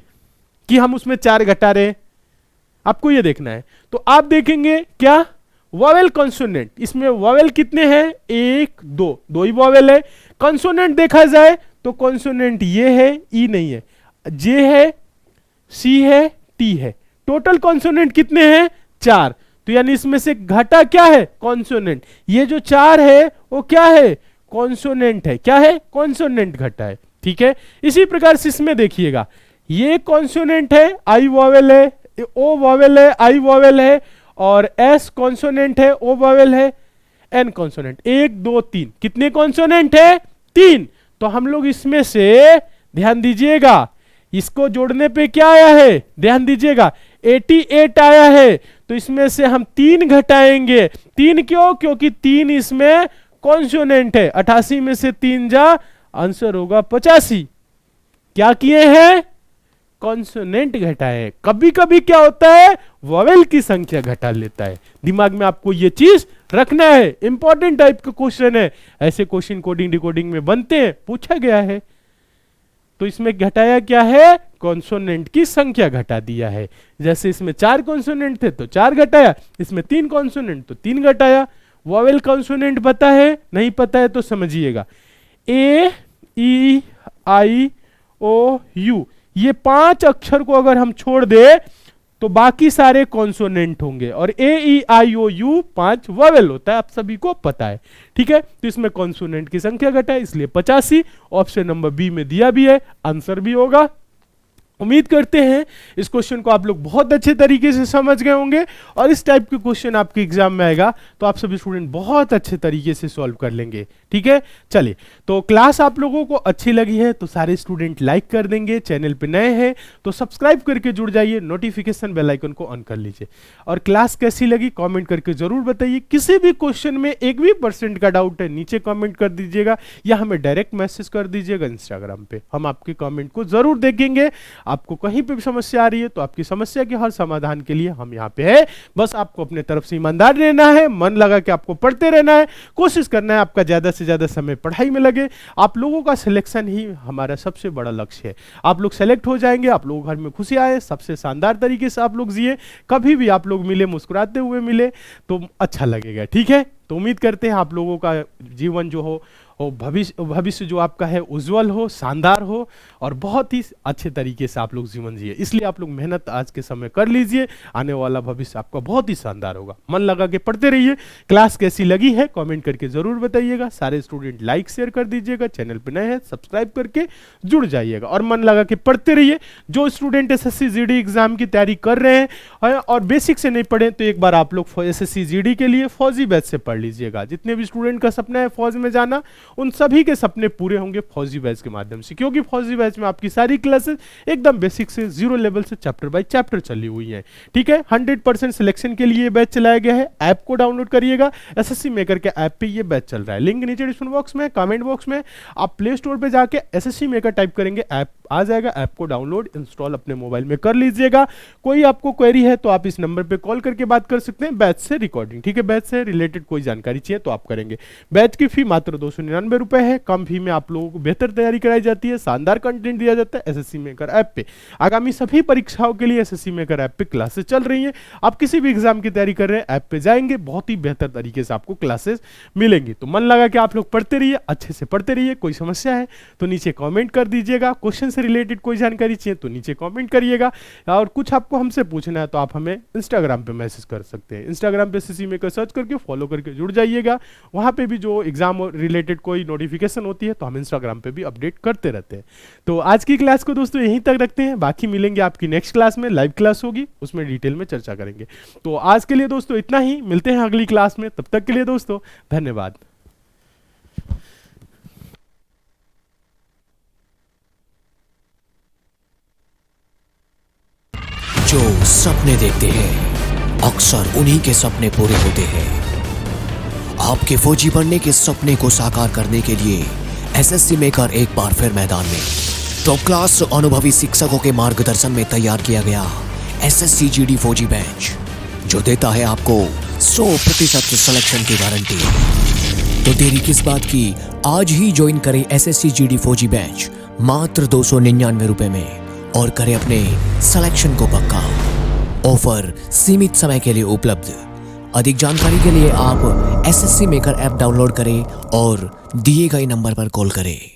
कि हम उसमें 4 घटा रहे, आपको ये देखना है। तो आप देखेंगे क्या वॉवेल कॉन्सोनेंट, इसमें वॉवेल कितने हैं 1 2, 2 ही वॉवेल है। कॉन्सोनेंट देखा जाए तो कॉन्सोनेंट ये है, ई नहीं है, जे है, सी है, टी है। टोटल कॉन्सोनेंट कितने हैं 4, तो यानी इसमें से घटा क्या है कॉन्सोनेंट। ये जो 4 है वो क्या है कॉन्सोनेंट है, क्या है कॉन्सोनेंट घटा है, ठीक है। इसी प्रकार से इसमें देखिएगा ये कॉन्सोनेंट है, आई वॉवेल है, ओ वॉवेल है, आई वॉवेल है, और एस कॉन्सोनेंट है, ओ वॉवेल है, एन कॉन्सोनेंट। 1 2 3 कितने कॉन्सोनेंट है 3। तो हम लोग इसमें से ध्यान दीजिएगा, इसको जोड़ने पे क्या आया है ध्यान दीजिएगा 88 आया है। तो इसमें से हम 3 घटाएंगे, 3 क्यों, क्योंकि 3 इसमें कॉन्सोनेंट है। 88 में से 3 जा, आंसर होगा 85। क्या किए हैं कॉन्सोनेंट घटाए। कभी कभी क्या होता है वॉवेल की संख्या घटा लेता है, दिमाग में आपको ये चीज रखना है। इंपॉर्टेंट टाइप का क्वेश्चन है, ऐसे क्वेश्चन कोडिंग डिकोडिंग में बनते हैं, पूछा गया है। तो इसमें घटाया क्या है कॉन्सोनेंट की संख्या घटा दिया है। जैसे इसमें 4 कॉन्सोनेंट थे तो 4 घटाया, इसमें 3 कॉन्सोनेंट तो 3 घटाया। वॉवेल कॉन्सोनेंट पता है, नहीं पता है तो समझिएगा ए ई आई ओ यू, ये 5 अक्षर को अगर हम छोड़ दे तो बाकी सारे कॉन्सोनेंट होंगे, और ए ई आई ओ यू 5 वॉवेल होता है, आप सभी को पता है, ठीक है। तो इसमें कॉन्सोनेंट की संख्या घटा है, इसलिए 85 ऑप्शन नंबर बी में दिया भी है, आंसर भी होगा। उम्मीद करते हैं इस क्वेश्चन को आप लोग बहुत अच्छे तरीके से समझ गए होंगे, और इस टाइप के क्वेश्चन आपके एग्जाम में आएगा तो आप सभी स्टूडेंट बहुत अच्छे तरीके से सॉल्व कर लेंगे, ठीक है। चलिए, तो क्लास आप लोगों को अच्छी लगी है तो सारे स्टूडेंट लाइक कर देंगे, चैनल पे नए हैं तो सब्सक्राइब करके जुड़ जाइए, नोटिफिकेशन बेल आइकन को ऑन कर लीजिए, और क्लास कैसी लगी कॉमेंट करके जरूर बताइए। किसी भी क्वेश्चन में 1 भी % का डाउट है नीचे कॉमेंट कर दीजिएगा, या हमें डायरेक्ट मैसेज कर दीजिएगा इंस्टाग्राम पे, हम आपके कॉमेंट को जरूर देखेंगे। आपको कहीं पे भी समस्या आ रही है तो आपकी समस्या के हर समाधान के लिए हम यहाँ पे है। बस आपको अपने तरफ से ईमानदार रहना है, मन लगा के आपको पढ़ते रहना है, कोशिश करना है आपका ज्यादा से ज्यादा समय पढ़ाई में लगे। आप लोगों का सिलेक्शन ही हमारा सबसे बड़ा लक्ष्य है। आप लोग सेलेक्ट हो जाएंगे, आप लोगों घर में खुशी आए, सबसे शानदार तरीके से आप लोग जिए, कभी भी आप लोग मिले मुस्कुराते हुए मिले तो अच्छा लगेगा, ठीक है। तो उम्मीद करते हैं आप लोगों का जीवन जो हो भविष्य जो आपका है उज्जवल हो, शानदार हो, और बहुत ही अच्छे तरीके से आप लोग जीवन जिए। इसलिए आप लोग मेहनत आज के समय कर लीजिए, आने वाला भविष्य आपका बहुत ही शानदार होगा। मन लगा के पढ़ते रहिए। क्लास कैसी लगी है कमेंट करके जरूर बताइएगा। सारे स्टूडेंट लाइक शेयर कर दीजिएगा, चैनल पे नए हैं सब्सक्राइब करके जुड़ जाइएगा, और मन लगा के पढ़ते रहिए। जो स्टूडेंट एसएससी जीडी एग्जाम की तैयारी कर रहे हैं और बेसिक से नहीं पढ़े तो एक बार आप लोग एसएससी जीडी के लिए फौजी बैच से पढ़ लीजिएगा। जितने भी स्टूडेंट का सपना है फौज में जाना, उन सभी के सपने पूरे होंगे फौजी बैच के माध्यम से, क्योंकि फौजी बैच में आपकी सारी क्लासेस एकदम बेसिक से 0 लेवल से चैप्टर बाय चैप्टर चली हुई हैं, ठीक है। 100% सिलेक्शन के लिए बैच चलाया गया है। ऐप को डाउनलोड करिएगा, एसएससी मेकर के ऐप पे ये बैच चल रहा है। लिंक नीचे डिस्क्रिप्शन बॉक्स में, कमेंट बॉक्स में, आप प्ले स्टोर पे जाके एसएससी मेकर टाइप करेंगे, ऐप आ जाएगा। ऐप को डाउनलोड इंस्टॉल अपने मोबाइल में कर लीजिएगा। कोई आपको क्वेरी है तो आप इस नंबर पे कॉल करके बात कर सकते हैं बैच से रिकॉर्डिंग, ठीक है। बैच से रिलेटेड कोई जानकारी चाहिए तो आप करेंगे। बैच की फी मात्र 299 रुपए है। कम फी में आप लोगों को बेहतर तैयारी कराई जाती है, शानदार कंटेंट दिया जाता है एसएससी मेकर ऐप पे। आगामी सभी परीक्षाओं के लिए एसएससी मेकर ऐप पे क्लासेस चल रही हैं। आप किसी भी एग्जाम की तैयारी कर रहे हैं, ऐप पे जाएंगे, बहुत ही बेहतर तरीके से आपको क्लासेस मिलेंगी। तो मन लगा कि आप लोग पढ़ते रहिए, अच्छे से पढ़ते रहिए। कोई समस्या है तो नीचे कमेंट कर दीजिएगा। क्वेश्चन से रिलेटेड कोई जानकारी चाहिए तो नीचे कमेंट करिएगा। और कुछ आपको हमसे पूछना है तो आप हमें इंस्टाग्राम पे मैसेज कर सकते हैं। इंस्टाग्राम पे एसएससी मेकर सर्च करके फॉलो करके जुड़ जाइएगा। वहाँ पे भी जो एग्जाम रिलेटेड कोई नोटिफिकेशन होती है तो हम इंस्टाग्राम पे भी अपडेट करते रहते हैं। तो आज की क्लास को दोस्तों यहीं तक रखते हैं। बाकी मिलेंगे आपकी नेक्स्ट क्लास में, लाइव क्लास होगी, उसमें डिटेल में चर्चा करेंगे। तो आज के लिए दोस्तों इतना ही, मिलते हैं अगली क्लास में। तब तक के लिए दोस्तों धन्यवाद। जो सपने देखते हैं अक्सर उन्हीं के सपने पूरे होते हैं। आपके फौजी बनने के सपने को साकार करने के लिए एसएससी मेकर एक बार फिर मैदान में। टॉप क्लास अनुभवी शिक्षकों के मार्गदर्शन में तैयार किया गया एसएससी जीडी फौजी बैच, जो देता है आपको 100% सिलेक्शन की गारंटी। तो देरी किस बात की, आज ही ज्वाइन करें एसएससी जीडी फौजी बैच मात्र 299 रुपए में और करें अपने सिलेक्शन को पक्का। ऑफर सीमित समय के लिए उपलब्ध। अधिक जानकारी के लिए आप एसएससी मेकर ऐप डाउनलोड करें और दिए गए नंबर पर कॉल करें।